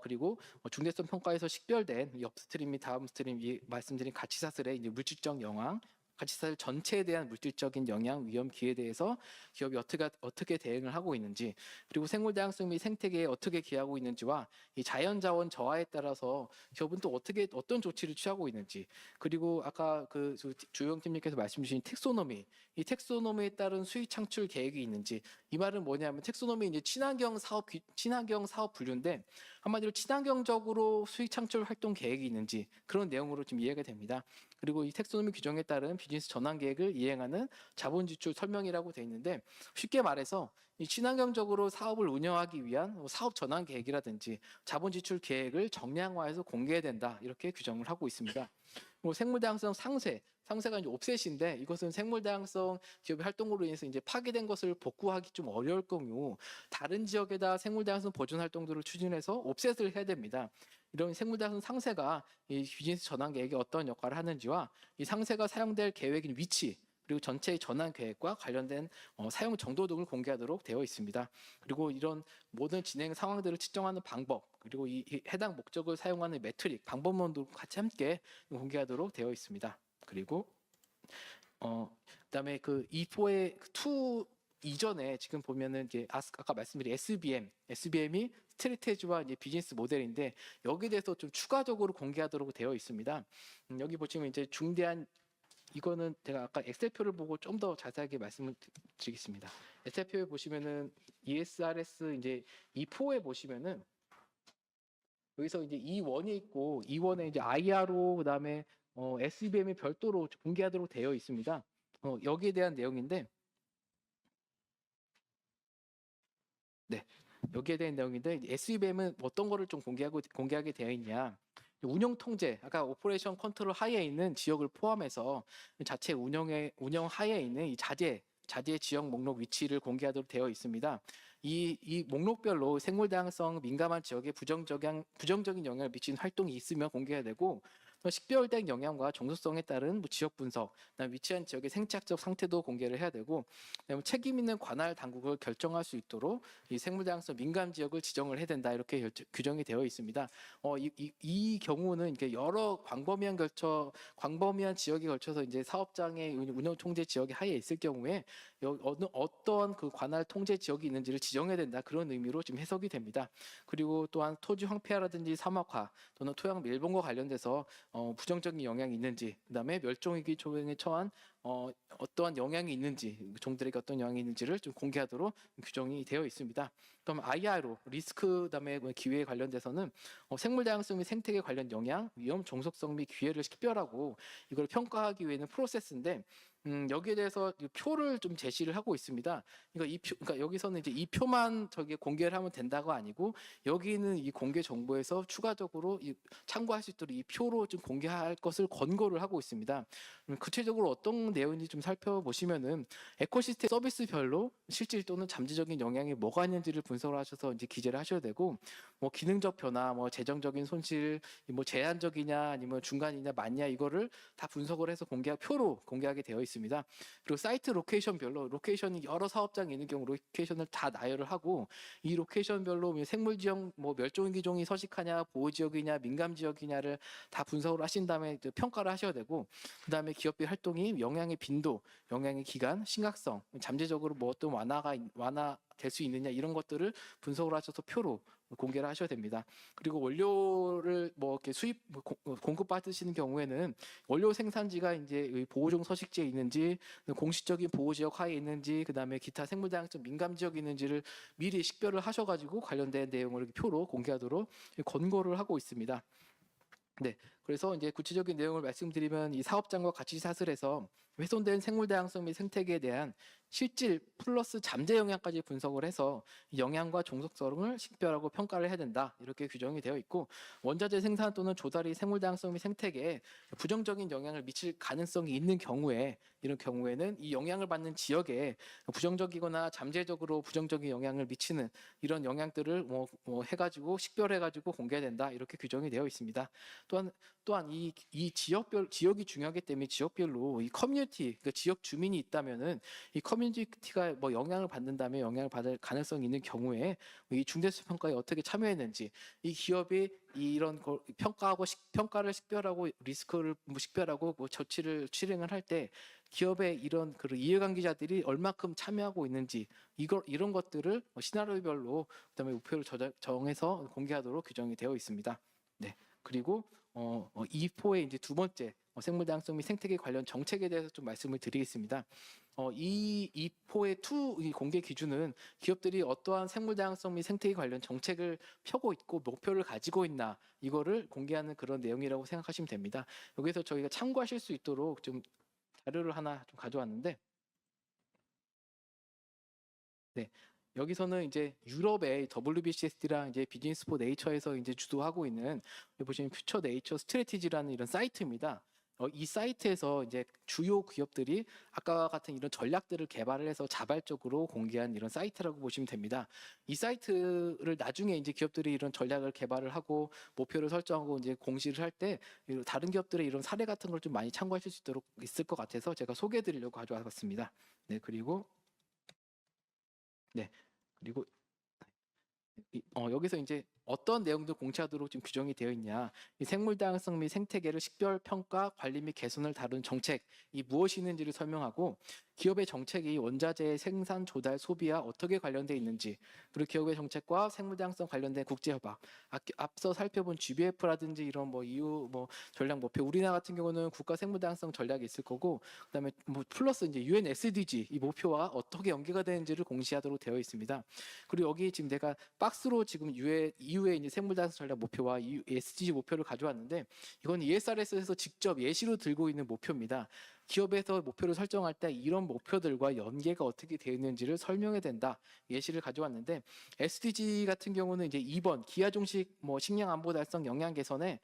그리고 중대성 평가에서 식별된 이 업스트림 및 다운스트림 말씀드린 가치사슬의 이제 물질적 영향 가치사슬 전체에 대한 물질적인 영향, 위험, 기회에 대해서 기업이 어떻게 대응을 하고 있는지, 그리고 생물 다양성 및 생태계에 어떻게 기여하고 있는지와 이 자연자원 저하에 따라서 기업은 또 어떤 조치를 취하고 있는지, 그리고 아까 그 주영 팀님께서 말씀 주신 텍소노미, 이 텍소노미에 따른 수익 창출 계획이 있는지, 이 말은 뭐냐면 텍소노미 이제 친환경 사업 분류인데 한마디로 친환경적으로 수익 창출 활동 계획이 있는지 그런 내용으로 좀 이해가 됩니다. 그리고 이 텍소노미 규정에 따른 비즈니스 전환 계획을 이행하는 자본 지출 설명이라고 되어 있는데 쉽게 말해서 이 친환경적으로 사업을 운영하기 위한 사업 전환 계획이라든지 자본 지출 계획을 정량화해서 공개해야 된다 이렇게 규정을 하고 있습니다. 생물 다양성 상세가 이제 옵셋인데 이것은 생물 다양성 기업의 활동으로 인해서 이제 파괴된 것을 복구하기 좀 어려울 경우 다른 지역에다 생물 다양성 보존 활동들을 추진해서 옵셋을 해야 됩니다. 이런 생물 다양성 상세가 이 비즈니스 전환 계획에 어떤 역할을 하는지와 이 상세가 사용될 계획인 위치 그리고 전체의 전환 계획과 관련된 사용 정도 등을 공개하도록 되어 있습니다. 그리고 이런 모든 진행 상황들을 측정하는 방법 그리고 이 해당 목적을 사용하는 매트릭 방법론도 같이 함께 공개하도록 되어 있습니다. 그리고 그다음에 그 E4의 2 이전에 지금 보면은 이제 아까 말씀드린 SBM이 스트레테지와 이제 비즈니스 모델인데 여기에 대해서 좀 추가적으로 공개하도록 되어 있습니다. 여기 보시면 이제 중대한 이거는 제가 아까 엑셀표를 보고 좀 더 자세하게 말씀을 드리겠습니다. 엑셀표에 보시면은 ESRS 이제 E4에 보시면은 여기서 이제 E1이 있고 E1에 이제 IRO 그다음에 SBM이 별도로 공개하도록 되어 있습니다. 여기에 대한 내용인데 네. 여기에 대한 내용인데 SBM은 어떤 거를 좀 공개하게 되어 있냐? 운영 통제, 아까 오퍼레이션 컨트롤 하에 있는 지역을 포함해서 자체 운영 하에 있는 이 자재 지역 목록 위치를 공개하도록 되어 있습니다. 이 목록별로 생물 다양성 민감한 지역에 부정적인 영향을 미치는 활동이 있으면 공개해야 되고 식별된 영향과 정수성에 따른 지역 분석, 위치한 지역의 생체학적 상태도 공개를 해야 되고 책임 있는 관할 당국을 결정할 수 있도록 이 생물 다양성 민감 지역을 지정을 해야 된다 이렇게 규정이 되어 있습니다. 이 경우는 이렇게 여러 광범위한 지역에 걸쳐서 이제 사업장의 운영 통제 지역의 하에 있을 경우에 어떤 그 관할 통제 지역이 있는지를 지정해야 된다. 그런 의미로 지금 해석이 됩니다. 그리고 또한 토지 황폐화라든지 사막화 또는 토양 밀봉과 관련돼서 부정적인 영향이 있는지, 그다음에 멸종위기 조정에 처한 어떠한 영향이 있는지, 종들에게 어떤 영향이 있는지를 좀 공개하도록 규정이 되어 있습니다. 그럼 IRO 리스크 그다음에 기회에 관련돼서는 생물 다양성 및 생태계 관련 영향, 위험, 종속성 및 기회를 식별하고 이걸 평가하기 위해는 프로세스인데 여기에 대해서 이 표를 좀 제시를 하고 있습니다. 그러니까 여기서는 이제 이 표만 저기 공개를 하면 된다가 아니고 여기는 이 공개 정보에서 추가적으로 참고할 수 있도록 이 표로 좀 공개할 것을 권고를 하고 있습니다. 구체적으로 어떤 내용인지 좀 살펴보시면은 에코시스템 서비스별로 실질 또는 잠재적인 영향이 뭐가 있는지를 분석을 하셔서 이제 기재를 하셔야 되고, 뭐 기능적 변화, 뭐 재정적인 손실, 뭐 제한적이냐 아니면 중간이냐 맞냐 이거를 다 분석을 해서 표로 공개하게 되어 있습니다. 그리고 사이트 로케이션별로 로케이션이 여러 사업장이 있는 경우 로케이션을 다 나열을 하고 이 로케이션별로 생물 지역, 뭐 멸종위기종이 서식하냐, 보호 지역이냐, 민감 지역이냐를 다 분석을 하신 다음에 평가를 하셔야 되고, 그다음에 기업의 활동이 영향의 빈도, 영향의 기간, 심각성, 잠재적으로 뭐 어떤 완화될 수 있느냐 이런 것들을 분석을 하셔서 표로 공개를 하셔야 됩니다. 그리고 원료를 뭐 이렇게 공급받으시는 경우에는 원료 생산지가 이제 보호종 서식지에 있는지, 공식적인 보호 지역 하에 있는지, 그다음에 기타 생물 다양성 민감 지역이 있는지를 미리 식별을 하셔가지고 관련된 내용을 표로 공개하도록 권고를 하고 있습니다. 네, 그래서 이제 구체적인 내용을 말씀드리면 이 사업장과 가치 사슬에서 훼손된 생물 다양성 및 생태계에 대한 실질 플러스 잠재 영향까지 분석을 해서 영향과 종속성을 식별하고 평가를 해야 된다. 이렇게 규정이 되어 있고, 원자재 생산 또는 조달이 생물 다양성 및 생태계에 부정적인 영향을 미칠 가능성이 있는 경우에, 이런 경우에는 이 영향을 받는 지역에 부정적이거나 잠재적으로 부정적인 영향을 미치는 이런 영향들을 해가지고 식별해가지고 공개된다. 이렇게 규정이 되어 있습니다. 또한 이 지역이 중요하기 때문에 지역별로 이 커뮤니티, 그러니까 지역 주민이 있다면은 이 커뮤니티가 뭐 영향을 받는다면 영향을 받을 가능성이 있는 경우에 이 중대수 평가에 어떻게 참여했는지, 이 기업이 이런 걸 평가를 식별하고 리스크를 식별하고 뭐 조치를 실행을 할 때 기업의 이런 그 이해관계자들이 얼마큼 참여하고 있는지 이런 것들을 시나리오별로 그다음에 목표를 정해서 공개하도록 규정이 되어 있습니다. 네. 그리고 E4의 이제 두 번째 생물 다양성 및 생태계 관련 정책에 대해서 좀 말씀을 드리겠습니다. 이 E4의 이 공개 기준은 기업들이 어떠한 생물 다양성 및 생태계 관련 정책을 펴고 있고 목표를 가지고 있나 이거를 공개하는 그런 내용이라고 생각하시면 됩니다. 여기서 저희가 참고하실 수 있도록 좀 자료를 하나 좀 가져왔는데, 네. 여기서는 이제 유럽의 WBCSD랑 이제 비즈니스 포 네이처에서 이제 주도하고 있는, 여기 보시면 퓨처 네이처 스트래티지라는 이런 사이트입니다. 이 사이트에서 이제 주요 기업들이 아까 같은 이런 전략들을 개발을 해서 자발적으로 공개한 이런 사이트라고 보시면 됩니다. 이 사이트를 나중에 이제 기업들이 이런 전략을 개발을 하고 목표를 설정하고 이제 공시를 할 때 다른 기업들의 이런 사례 같은 걸 좀 많이 참고하실 수 있도록 있을 것 같아서 제가 소개해 드리려고 가져와봤습니다. 네, 그리고 네. 그리고 여기서 이제 어떤 내용들 공시하도록 지금 규정이 되어 있냐, 이 생물 다양성 및 생태계를 식별, 평가, 관리 및 개선을 다루는 정책이 무엇이 있는지를 설명하고, 기업의 정책이 원자재 생산, 조달, 소비와 어떻게 관련되어 있는지, 그리고 기업의 정책과 생물 다양성 관련된 국제 협약, 앞서 살펴본 GBF라든지 이런 뭐 EU 뭐 전략 목표, 우리나라 같은 경우는 국가 생물 다양성 전략이 있을 거고, 그다음에 뭐 플러스 이제 UN SDG 이 목표와 어떻게 연계가 되는지를 공시하도록 되어 있습니다. 그리고 여기 지금 내가 박스로 지금 EU의 이제 생물 다양성 전략 목표와 SDG 목표를 가져왔는데, 이건 ESRS에서 직접 예시로 들고 있는 목표입니다. 기업에서 목표를 설정할 때 이런 목표들과 연계가 어떻게 되어 있는지를 설명해야 된다. 예시를 가져왔는데, SDG 같은 경우는 이제 2번 기하 종식 뭐 식량 안보 달성 영양 개선에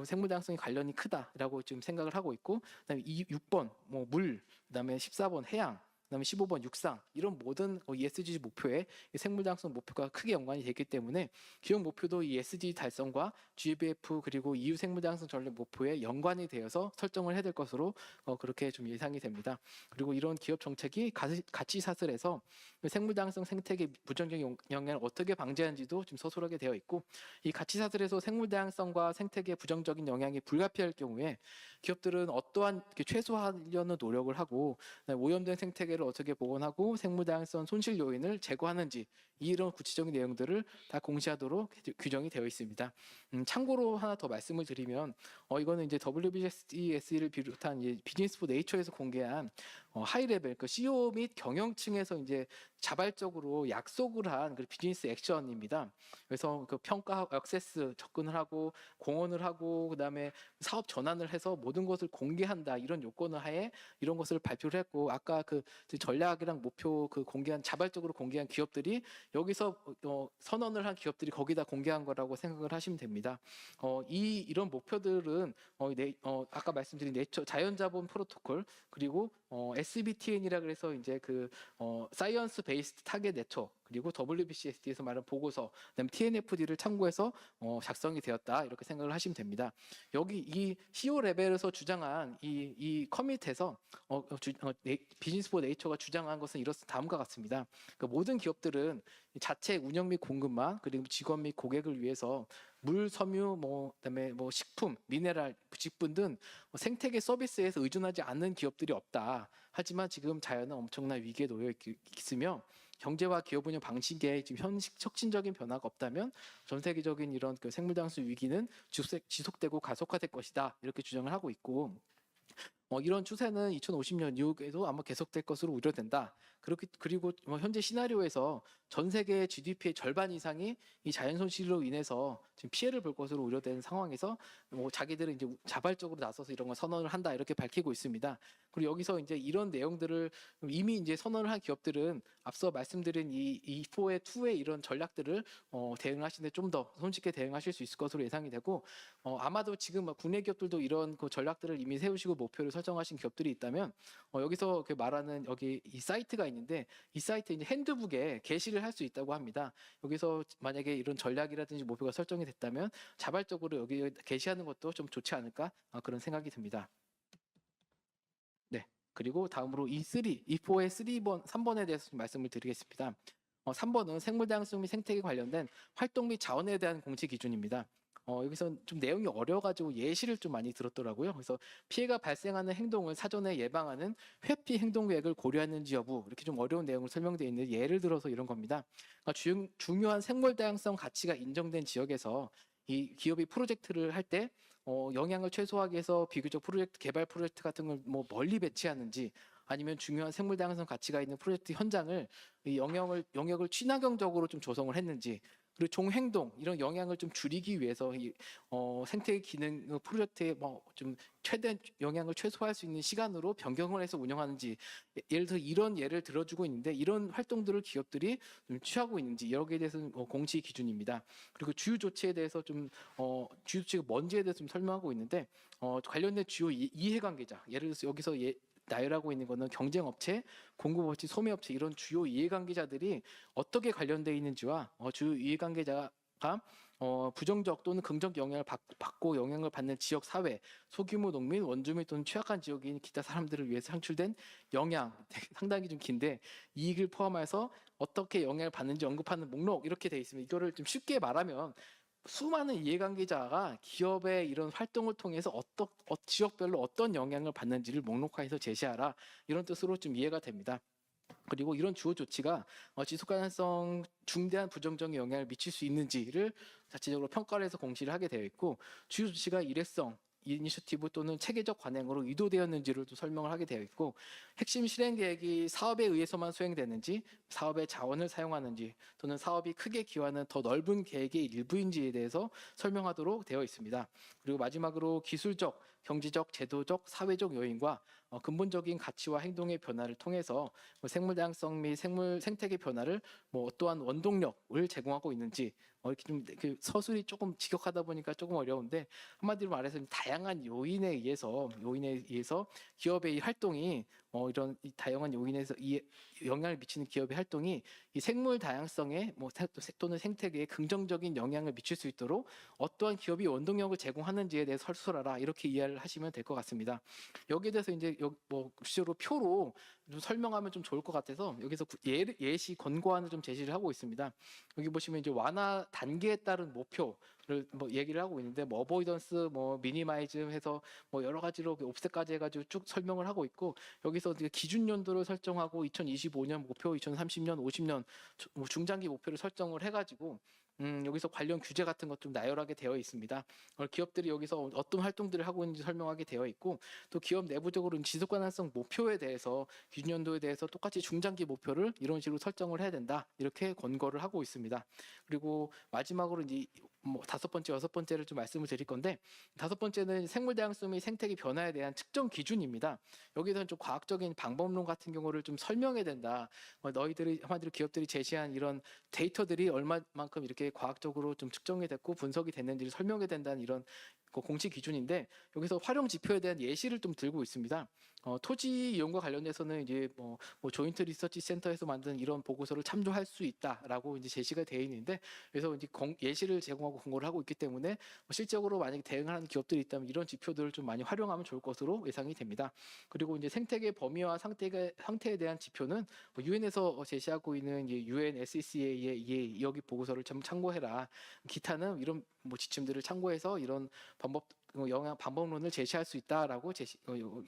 생물 다양성이 관련이 크다라고 지금 생각을 하고 있고, 그다음에 6번 뭐 물, 그다음에 14번 해양, 그다음에 15번 육상, 이런 모든 ESG 목표에 생물 다양성 목표가 크게 연관이 되기 때문에 기업 목표도 이 SDG 달성과 GBF 그리고 EU 생물 다양성 전략 목표에 연관이 되어서 설정을 해야 될 것으로 그렇게 좀 예상이 됩니다. 그리고 이런 기업 정책이 가치 사슬에서 생물 다양성 생태계 부정적인 영향을 어떻게 방지하는지도 좀 서술하게 되어 있고, 이 가치 사슬에서 생물 다양성과 생태계 부정적인 영향이 불가피할 경우에 기업들은 어떠한 최소화하려는 노력을 하고 오염된 생태계를 세계를 어떻게 복원하고 생물 다양성 손실 요인을 제거하는지 이런 구체적인 내용들을 다 공시하도록 규정이 되어 있습니다. 참고로 하나 더 말씀을 드리면 이거는 이제 WBSE를 비롯한 이제 비즈니스 포 네이처에서 공개한 하이 레벨 그 CEO 및 경영층에서 이제 자발적으로 약속을 한 그 비즈니스 액션입니다. 그래서 그 평가 액세스 접근을 하고 공언을 하고 그다음에 사업 전환을 해서 모든 것을 공개한다 이런 요건을 하에 이런 것을 발표를 했고 아까 그 전략이랑 목표 그 공개한 자발적으로 공개한 기업들이 여기서 선언을 한 기업들이 거기다 공개한 거라고 생각을 하시면 됩니다. 이런 목표들은 아까 말씀드린 네이처 자연자본 프로토콜 그리고 SBTN이라 그래서 이제 그 사이언스 베이스드 타겟 네트워크 그리고 WBCSD에서 말한 보고서 그다음에 TNFD를 참고해서 작성이 되었다 이렇게 생각을 하시면 됩니다. 여기 이 CEO 레벨에서 주장한 이 커밋에서 비즈니스 포 네이처가 주장한 것은 다음과 같습니다. 그러니까 모든 기업들은 자체 운영 및 공급망 그리고 직원 및 고객을 위해서 물, 섬유, 그다음에 식품, 미네랄, 직분 등 생태계 서비스에서 의존하지 않는 기업들이 없다. 하지만 지금 자연은 엄청난 위기에 놓여 있으며 경제와 기업 운영 방식에 지금 혁신적인 변화가 없다면 전 세계적인 이런 그 생물 다양성 위기는 지속되고 가속화될 것이다. 이렇게 주장을 하고 있고 이런 추세는 2050년 이후에도 아마 계속될 것으로 우려된다. 그리고 현재 시나리오에서 전 세계 GDP의 절반 이상이 이 자연 손실로 인해서 지금 피해를 볼 것으로 우려되는 상황에서 자기들은 이제 자발적으로 나서서 이런 걸 선언을 한다 이렇게 밝히고 있습니다. 그리고 여기서 이제 이런 내용들을 이미 이제 선언을 한 기업들은 앞서 말씀드린 이 4의 2의 이런 전략들을 대응하시는데 좀 더 손쉽게 대응하실 수 있을 것으로 예상이 되고 아마도 지금 국내 기업들도 이런 그 전략들을 이미 세우시고 목표를 설정하신 기업들이 있다면 여기서 말하는 여기 이 사이트가 있는데 이 사이트에 이제 핸드북에 게시를 할 수 있다고 합니다. 여기서 만약에 이런 전략이라든지 목표가 설정이 됐다면 자발적으로 여기 게시하는 것도 좀 좋지 않을까 그런 생각이 듭니다. 네. 그리고 다음으로 E4의 3번에 대해서 좀 말씀을 드리겠습니다. 3번은 생물 다양성 및 생태계 관련된 활동 및 자원에 대한 공시 기준입니다. 여기서 좀 내용이 어려워가지고 예시를 좀 많이 들었더라고요. 그래서 피해가 발생하는 행동을 사전에 예방하는 회피 행동 계획을 고려하는지 여부 이렇게 좀 어려운 내용을 설명되어 있는데 예를 들어서 이런 겁니다. 그러니까 중요한 생물 다양성 가치가 인정된 지역에서 이 기업이 프로젝트를 할 때 영향을 최소화하기 위해서 비교적 개발 프로젝트 같은 걸 멀리 배치하는지 아니면 중요한 생물 다양성 가치가 있는 프로젝트 현장을 이 영역을 친환경적으로 좀 조성을 했는지 그리고 종행동 이런 영향을 좀 줄이기 위해서 생태 기능 프로젝트에 좀 최대한 영향을 최소화할 수 있는 시간으로 변경을 해서 운영하는지 예를 들어 이런 예를 들어주고 있는데 이런 활동들을 기업들이 좀 취하고 있는지 여기에 대해서는 공시 기준입니다. 그리고 주요 조치에 대해서 주요 조치가 뭔지에 대해서 좀 설명하고 있는데 관련된 주요 이해관계자 예를 들어서 여기서 나열하고 있는 거는 경쟁업체, 공급업체, 소매업체 이런 주요 이해관계자들이 어떻게 관련되어 있는지와 주요 이해관계자가 부정적 또는 긍정적 영향을 받고 영향을 받는 지역 사회, 소규모 농민, 원주민 또는 취약한 지역인 기타 사람들을 위해서 창출된 영향 상당히 좀 긴데 이익을 포함해서 어떻게 영향을 받는지 언급하는 목록 이렇게 되어 있습니다. 이거를 좀 쉽게 말하면 수많은 이해관계자가 기업의 이런 활동을 통해서 지역별로 어떤 영향을 받는지를 목록화해서 제시하라 이런 뜻으로 좀 이해가 됩니다. 그리고 이런 주요 조치가 지속 가능성 중대한 부정적인 영향을 미칠 수 있는지를 자체적으로 평가를 해서 공시를 하게 되어 있고 주요 조치가 일회성 이니셔티브 또는 체계적 관행으로 의도되었는지를 또 설명을 하게 되어 있고 핵심 실행 계획이 사업에 의해서만 수행되는지 사업의 자원을 사용하는지 또는 사업이 크게 기여하는 더 넓은 계획의 일부인지에 대해서 설명하도록 되어 있습니다. 그리고 마지막으로 기술적, 경제적, 제도적, 사회적 요인과 근본적인 가치와 행동의 변화를 통해서 생물 다양성 및 생태계 변화를 어떠한 원동력을 제공하고 있는지 이렇게 좀 서술이 조금 직역하다 보니까 조금 어려운데 한마디로 말해서 다양한 요인에 의해서 기업의 이 활동이 이런 이 다양한 요인에서 이 영향을 미치는 기업의 활동이 이 생물 다양성에 또는 생태계에 긍정적인 영향을 미칠 수 있도록 어떠한 기업이 원동력을 제공하는지에 대해서 설술하라 이렇게 이해를 하시면 될 것 같습니다. 여기에 대해서 이제 구체적으로 표로 좀 설명하면 좀 좋을 것 같아서 여기서 예시 권고안을 좀 제시를 하고 있습니다. 여기 보시면 이제 완화 단계에 따른 목표 뭐 얘기를 하고 있는데 뭐 어보이던스, 뭐 미니마이즈 해서 뭐 여러 가지로 옵셋까지 해가지고 쭉 설명을 하고 있고 여기서 이제 기준 연도를 설정하고 2025년 목표, 2030년, 50년 중장기 목표를 설정을 해가지고 여기서 관련 규제 같은 것 좀 나열하게 되어 있습니다. 기업들이 여기서 어떤 활동들을 하고 있는지 설명하게 되어 있고 또 기업 내부적으로는 지속 가능성 목표에 대해서 기준 연도에 대해서 똑같이 중장기 목표를 이런 식으로 설정을 해야 된다 이렇게 권고를 하고 있습니다. 그리고 마지막으로 이제 뭐 다섯 번째, 여섯 번째를 좀 말씀을 드릴 건데 다섯 번째는 생물 다양성 및 생태계 변화에 대한 측정 기준입니다. 여기서는 좀 과학적인 방법론 같은 경우를 좀 설명해야 된다. 너희들이 한마디로 기업들이 제시한 이런 데이터들이 얼마만큼 이렇게 과학적으로 좀 측정이 됐고 분석이 됐는지를 설명해야 된다는 이런 공식 기준인데 여기서 활용 지표에 대한 예시를 좀 들고 있습니다. 토지 이용과 관련해서는 이제 뭐 조인트 리서치 센터에서 만든 이런 보고서를 참조할 수 있다라고 이제 제시가 되어 있는데 그래서 이제 예시를 제공하고 공고를 하고 있기 때문에 실적으로 만약에 대응을 하는 기업들이 있다면 이런 지표들을 좀 많이 활용하면 좋을 것으로 예상이 됩니다. 그리고 이제 생태계 범위와 상태에 대한 지표는 유엔에서 제시하고 있는 UN SCCA의 여기 보고서를 좀 참고해라. 기타는 이런 뭐 지침들을 참고해서 이런 방법론을 제시할 수 있다라고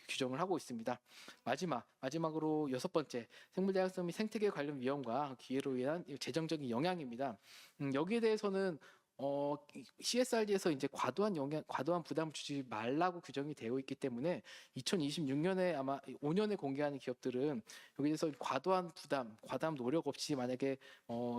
규정을 하고 있습니다. 마지막으로 여섯 번째 생물 다양성 및 생태계 관련 위험과 기회로 인한 재정적인 영향입니다. 여기에 대해서는 CSRD에서 이제 과도한 부담을 주지 말라고 규정이 되어 있기 때문에 2026년에 아마 5년에 공개하는 기업들은 여기에서 과도한 노력 없이 만약에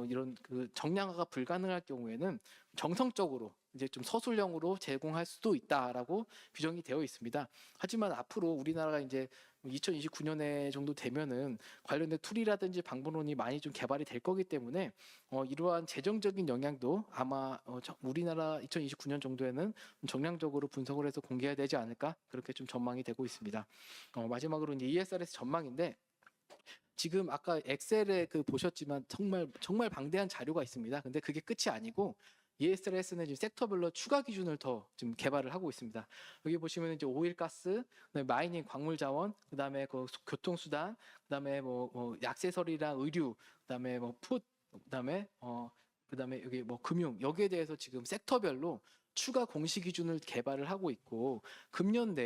이런 그 정량화가 불가능할 경우에는 정성적으로 이제 좀 서술형으로 제공할 수도 있다라고 규정이 되어 있습니다. 하지만 앞으로 우리나라가 이제 2029년에 정도 되면은 관련된 툴이라든지 방법론이 많이 좀 개발이 될 거기 때문에 이러한 재정적인 영향도 아마 우리나라 2029년 정도에는 정량적으로 분석을 해서 공개해야 되지 않을까 그렇게 좀 전망이 되고 있습니다. 마지막으로 이제 ESRS 전망인데 지금 아까 엑셀에 보셨지만 정말 방대한 자료가 있습니다. 근데 그게 끝이 아니고 ESRS는 지금 섹터별로 추가 기준을 더 지금 개발을 하고 있습니다. 여기 보시면 이제 오일가스, 그다음에 마이닝, 광물자원, 그다음에 교통수단, 그다음에 뭐 액세서리랑 의류, 그다음에 뭐 풋, 그다음에 여기 뭐 금융 여기에 대해서 지금 섹터별로 추가 공시 기준을 개발을 하고 있고 금년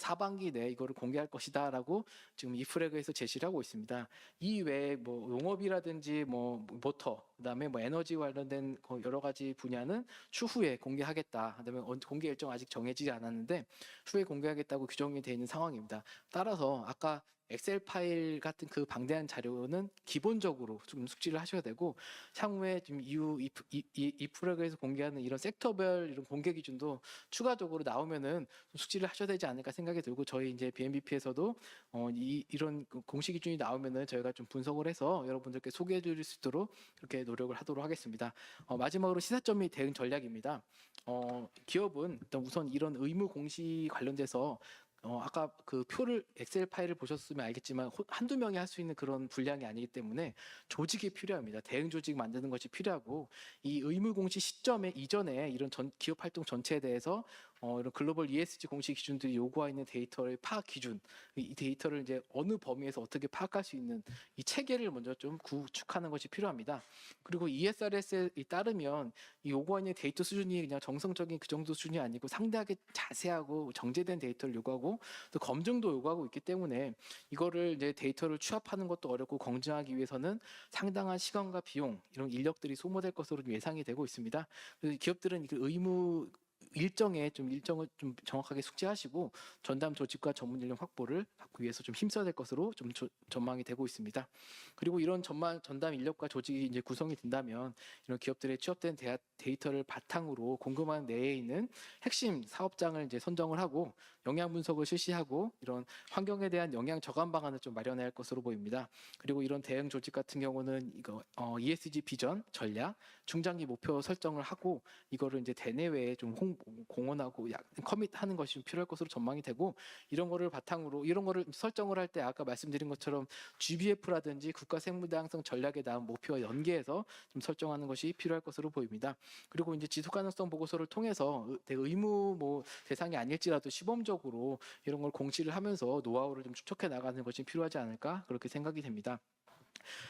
하반기 내에 이거를 공개할 것이다라고 지금 이 프레그에서 제시를 하고 있습니다. 이 외에 뭐 농업이라든지 뭐 모터, 그다음에 뭐 에너지 관련된 여러 가지 분야는 추후에 공개하겠다. 그다음에 공개 일정 아직 정해지지 않았는데 추후에 공개하겠다고 규정이 되어 있는 상황입니다. 따라서 아까 엑셀 파일 같은 그 방대한 자료는 기본적으로 좀 숙지를 하셔야 되고 향후에 지금 이 프로그램에서 공개하는 이런 섹터별 이런 공개 기준도 추가적으로 나오면은 좀 숙지를 하셔야 되지 않을까 생각이 들고 저희 이제 BNBP에서도 이런 공식 기준이 나오면은 저희가 좀 분석을 해서 여러분들께 소개해 드릴 수 있도록 그렇게 노력을 하도록 하겠습니다. 마지막으로 시사점 및 대응 전략입니다. 기업은 일단 우선 이런 의무 공시 관련돼서 아까 그 표를 엑셀 파일을 보셨으면 알겠지만 한두 명이 할 수 있는 그런 분량이 아니기 때문에 조직이 필요합니다. 대응 조직 만드는 것이 필요하고 이 의무 공시 시점에 이전에 이런 기업 활동 전체에 대해서 이런 글로벌 ESG 공식 기준들이 요구하고 있는 데이터의 파악 기준, 이 데이터를 이제 어느 범위에서 어떻게 파악할 수 있는 이 체계를 먼저 좀 구축하는 것이 필요합니다. 그리고 ESRS에 따르면 이 요구하는 데이터 수준이 그냥 정성적인 그 정도 수준이 아니고 상당하게 자세하고 정제된 데이터를 요구하고 또 검증도 요구하고 있기 때문에 이거를 이제 데이터를 취합하는 것도 어렵고 검증하기 위해서는 상당한 시간과 비용 이런 인력들이 소모될 것으로 예상이 되고 있습니다. 그래서 기업들은 그 의무 일정을 좀 정확하게 숙지하시고 전담 조직과 전문 인력 확보를 하기 위해서 좀 힘써야 될 것으로 좀 전망이 되고 있습니다. 그리고 이런 전담 인력과 조직이 이제 구성이 된다면 이런 기업들의 취업된 데이터를 바탕으로 공급망 내에 있는 핵심 사업장을 이제 선정을 하고 영향 분석을 실시하고 이런 환경에 대한 영향 저감 방안을 좀 마련해야 할 것으로 보입니다. 그리고 이런 대응 조직 같은 경우는 이거 ESG 비전, 전략, 중장기 목표 설정을 하고 이거를 이제 대내외에 좀 공언하고 커밋하는 것이 좀 필요할 것으로 전망이 되고 이런 거를 바탕으로 이런 거를 설정을 할 때 아까 말씀드린 것처럼 GBF라든지 국가 생물 다양성 전략에 대한 목표와 연계해서 좀 설정하는 것이 필요할 것으로 보입니다. 그리고 이제 지속 가능성 보고서를 통해서 의무 대상이 아닐지라도 시범적으로 이런 걸 공시를 하면서 노하우를 좀 축적해 나가는 것이 필요하지 않을까 그렇게 생각이 됩니다.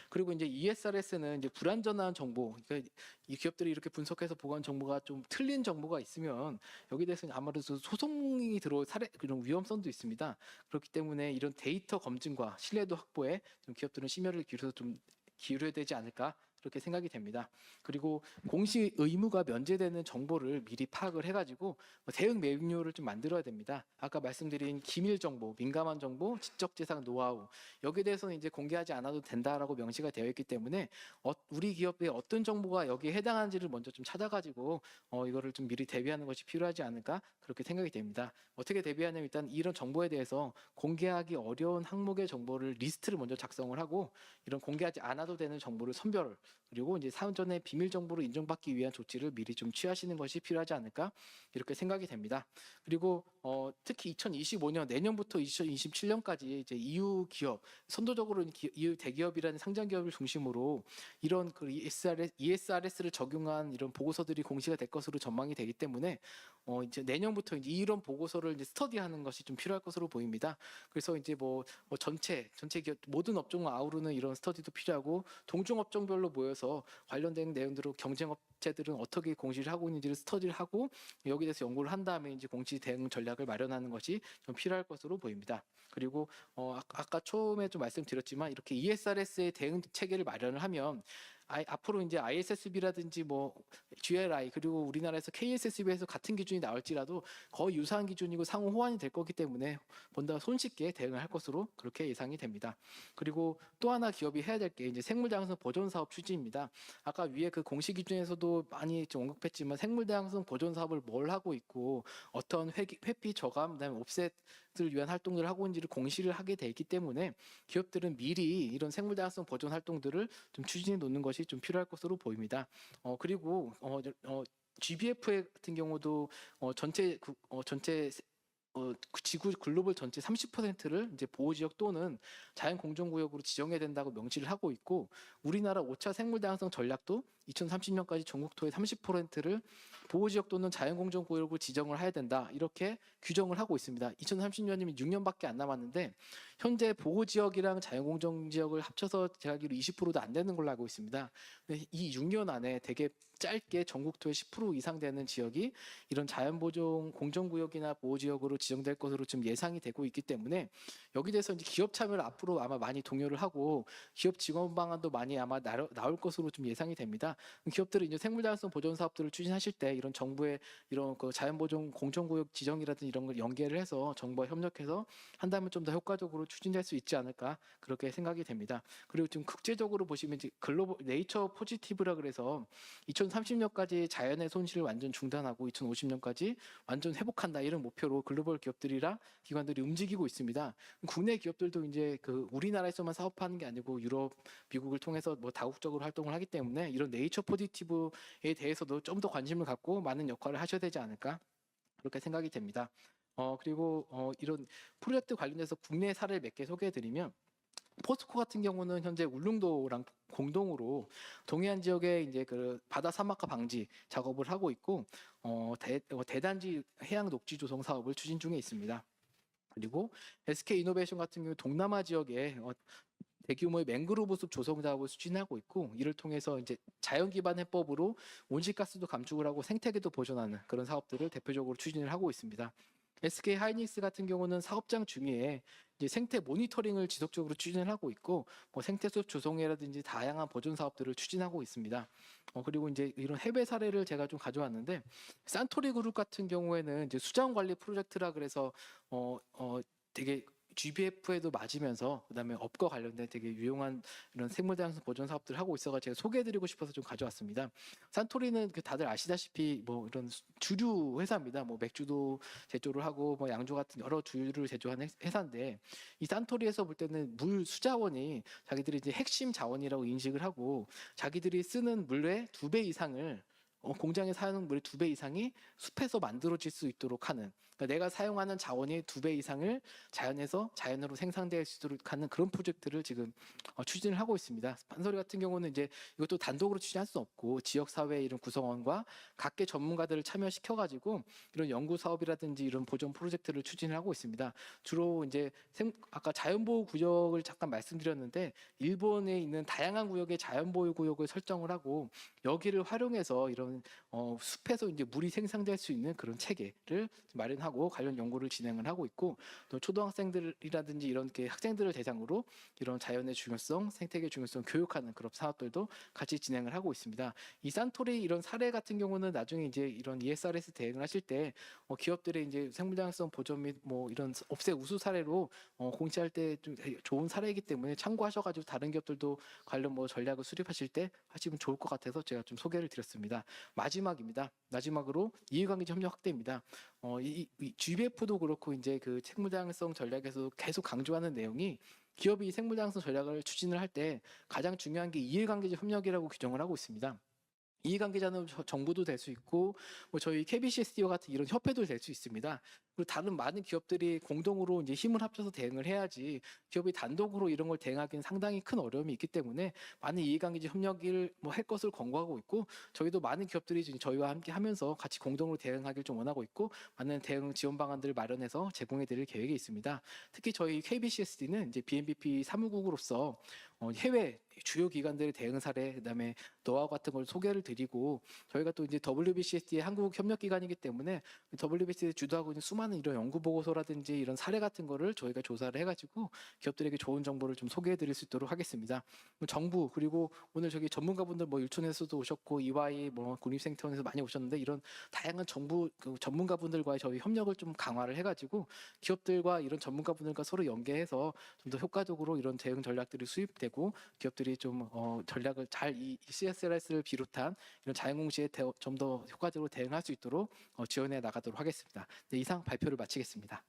그리고 이제 ESRS는 이제 불완전한 정보, 그러니까 이 기업들이 이렇게 분석해서 보고한 정보가 좀 틀린 정보가 있으면 여기에 대해서는 아무래도 소송이 들어올 그런 위험성도 있습니다. 그렇기 때문에 이런 데이터 검증과 신뢰도 확보에 좀 기업들은 심혈을 기울여서 좀 기울여야 되지 않을까 그렇게 생각이 됩니다. 그리고 공시 의무가 면제되는 정보를 미리 파악을 해가지고 대응 매뉴얼을 좀 만들어야 됩니다. 아까 말씀드린 기밀 정보, 민감한 정보, 지적재산 노하우 여기에 대해서는 이제 공개하지 않아도 된다라고 명시가 되어 있기 때문에 우리 기업의 어떤 정보가 여기에 해당하는지를 먼저 좀 찾아가지고 이거를 좀 미리 대비하는 것이 필요하지 않을까 그렇게 생각이 됩니다. 어떻게 대비하냐면 일단 이런 정보에 대해서 공개하기 어려운 항목의 정보를 리스트를 먼저 작성을 하고 이런 공개하지 않아도 되는 정보를 선별 그리고 이제 사전에 비밀 정보로 인정받기 위한 조치를 미리 좀 취하시는 것이 필요하지 않을까 이렇게 생각이 됩니다. 그리고 특히 2025년 내년부터 2027년까지 이제 EU 기업 선도적으로 EU 대기업이라는 상장 기업을 중심으로 이런 그 ESRS를 적용한 이런 보고서들이 공시가 될 것으로 전망이 되기 때문에 이제 내년부터 이제 이런 보고서를 이제 스터디하는 것이 좀 필요할 것으로 보입니다. 그래서 이제 뭐 전체 기업 모든 업종을 아우르는 이런 스터디도 필요하고 동종 업종별로 모여서 관련된 내용들을 경쟁업체들은 어떻게 공시를 하고 있는지를 스터디를 하고 여기에 대해서 연구를 한 다음에 이제 공시 대응 전략을 마련하는 것이 좀 필요할 것으로 보입니다. 그리고 아까 처음에 좀 말씀드렸지만 이렇게 ESRS의 대응 체계를 마련을 하면 앞으로 이제 ISSB라든지 뭐 GRI 그리고 우리나라에서 KSSB에서 같은 기준이 나올지라도 거의 유사한 기준이고 상호 호환이 될 거기 때문에 보다 손쉽게 대응을 할 것으로 그렇게 예상이 됩니다. 그리고 또 하나 기업이 해야 될 게 이제 생물다양성 보존 사업 추진입니다. 아까 위에 그 공시 기준에서도 많이 좀 언급했지만 생물다양성 보존 사업을 뭘 하고 있고 어떤 회피 저감 그다음에 옵셋을 위한 활동들을 하고 있는지를 공시를 하게 돼 있기 때문에 기업들은 미리 이런 생물다양성 보존 활동들을 좀 추진해 놓는 것이 좀 필요할 것으로 보입니다. 그리고 GBF 같은 경우도 전체 지구 글로벌 전체 30%를 이제 보호 지역 또는 자연 공존 구역으로 지정해야 된다고 명시를 하고 있고 우리나라 5차 생물 다양성 전략도 2030년까지 전국토의 30%를 보호 지역 또는 자연 공존 구역으로 지정을 해야 된다. 이렇게 규정을 하고 있습니다. 2030년이면 6년밖에 안 남았는데 현재 보호 지역이랑 자연 공존 지역을 합쳐서 제가 알기로 20%도 안 되는 걸로 알고 있습니다. 이 6년 안에 되게 짧게 전국토의 10% 이상 되는 지역이 이런 자연보존 공존구역이나 보호지역으로 지정될 것으로 지금 예상이 되고 있기 때문에 여기 대해서 이제 기업 참여를 앞으로 아마 많이 동요를 하고 기업 지원 방안도 많이 아마 나올 것으로 좀 예상이 됩니다. 기업들이 이제 생물다양성 보존 사업들을 추진하실 때 이런 정부의 이런 그 자연보존 공존구역 지정이라든지 이런 걸 연계를 해서 정부와 협력해서 한다면 좀 더 효과적으로 추진될 수 있지 않을까 그렇게 생각이 됩니다. 그리고 좀 국제적으로 보시면 이제 글로벌 네이처 포지티브라 그래서 2030년까지 자연의 손실을 완전 중단하고 2050년까지 완전 회복한다 이런 목표로 글로벌 기업들이랑 기관들이 움직이고 있습니다. 국내 기업들도 이제 그 우리나라에서만 사업하는 게 아니고 유럽, 미국을 통해서 뭐 다국적으로 활동을 하기 때문에 이런 네이처 포지티브에 대해서도 좀 더 관심을 갖고 많은 역할을 하셔야 되지 않을까 그렇게 생각이 됩니다. 그리고 이런 프로젝트 관련해서 국내 사례를 몇 개 소개해드리면 포스코 같은 경우는 현재 울릉도랑 공동으로 동해안 지역에 이제 그 바다 사막화 방지 작업을 하고 있고 대단지 해양 녹지 조성 사업을 추진 중에 있습니다. 그리고 SK 이노베이션 같은 경우 동남아 지역에 대규모의 맹그로브 숲 조성 작업을 추진하고 있고 이를 통해서 이제 자연 기반 해법으로 온실가스도 감축을 하고 생태계도 보존하는 그런 사업들을 대표적으로 추진을 하고 있습니다. SK 하이닉스 같은 경우는 사업장 중에 이제 생태 모니터링을 지속적으로 추진을 하고 있고 뭐 생태숲 조성이라든지 다양한 보존 사업들을 추진하고 있습니다. 그리고 이제 이런 해외 사례를 제가 좀 가져왔는데 산토리 그룹 같은 경우에는 이제 수자원 관리 프로젝트라 그래서 되게 GBF에도 맞으면서 그다음에 업과 관련된 되게 유용한 이런 생물다양성 보존 사업들을 하고 있어서 제가 소개해드리고 싶어서 좀 가져왔습니다. 산토리는 그 다들 아시다시피 뭐 이런 주류 회사입니다. 뭐 맥주도 제조를 하고 뭐 양주 같은 여러 주류를 제조하는 회사인데 이 산토리에서 볼 때는 물 수자원이 자기들이 이제 핵심 자원이라고 인식을 하고 자기들이 쓰는 물의 2배 이상을 공장에 사용하는 물의 2배 이상이 숲에서 만들어질 수 있도록 하는, 그러니까 내가 사용하는 자원의 2배 이상을 자연에서 자연으로 생산될 수 있도록 하는 그런 프로젝트를 지금 추진을 하고 있습니다. 판소리 같은 경우는 이제 이것도 단독으로 추진할 수 없고 지역 사회 이런 구성원과 각계 전문가들을 참여시켜 가지고 이런 연구 사업이라든지 이런 보존 프로젝트를 추진을 하고 있습니다. 주로 이제 아까 자연보호 구역을 잠깐 말씀드렸는데 일본에 있는 다양한 구역의 자연보호 구역을 설정을 하고 여기를 활용해서 이런 숲에서 이제 물이 생산될 수 있는 그런 체계를 마련하고 관련 연구를 진행을 하고 있고, 또 초등학생들이라든지 이런 학생들을 대상으로 이런 자연의 중요성, 생태계 중요성 교육하는 그런 사업들도 같이 진행을 하고 있습니다. 이 산토리 이런 사례 같은 경우는 나중에 이제 이런 ESRS 대응을 하실 때 기업들의 이제 생물다양성 보존 및 뭐 이런 업체 우수 사례로 공시할 때 좀 좋은 사례이기 때문에 참고하셔가지고 다른 기업들도 관련 뭐 전략을 수립하실 때 하시면 좋을 것 같아서 제가 좀 소개를 드렸습니다. 마지막입니다. 마지막으로 이해관계자 협력 확대입니다. 이 GBF도 그렇고 이제 그 생물다양성 전략에서 계속 강조하는 내용이 기업이 생물다양성 전략을 추진을 할 때 가장 중요한 게 이해관계자 협력이라고 규정을 하고 있습니다. 이해관계자는 정부도 될 수 있고 뭐 저희 KBCSD와 같은 이런 협회도 될 수 있습니다. 그리고 다른 많은 기업들이 공동으로 이제 힘을 합쳐서 대응을 해야지 기업이 단독으로 이런 걸 대응하기는 상당히 큰 어려움이 있기 때문에 많은 이해관계자 협력을 뭐 할 것을 권고하고 있고, 저희도 많은 기업들이 지금 저희와 함께 하면서 같이 공동으로 대응하기를 좀 원하고 있고 많은 대응 지원 방안들을 마련해서 제공해 드릴 계획이 있습니다. 특히 저희 KBCSD는 이제 BNPP 사무국으로서 해외 주요 기관들의 대응 사례, 그다음에 노하우 같은 걸 소개를 드리고, 저희가 또 이제 WBCSD의 한국 협력 기관이기 때문에 WBCSD 주도하고 있는 수많은 이런 연구 보고서라든지 이런 사례 같은 거를 저희가 조사를 해가지고 기업들에게 좋은 정보를 좀 소개해 드릴 수 있도록 하겠습니다. 정부 그리고 오늘 저기 전문가분들 뭐 율촌에서도 오셨고 EY 뭐 국립생태원에서 많이 오셨는데 이런 다양한 정부 그 전문가분들과의 저희 협력을 좀 강화를 해가지고 기업들과 이런 전문가분들과 서로 연계해서 좀 더 효과적으로 이런 대응 전략들이 수립되고 기업들이 좀 전략을 잘 이 CSRS를 비롯한 이런 자연공시에 좀 더 효과적으로 대응할 수 있도록 지원해 나가도록 하겠습니다. 네, 이상 발표를 마치겠습니다.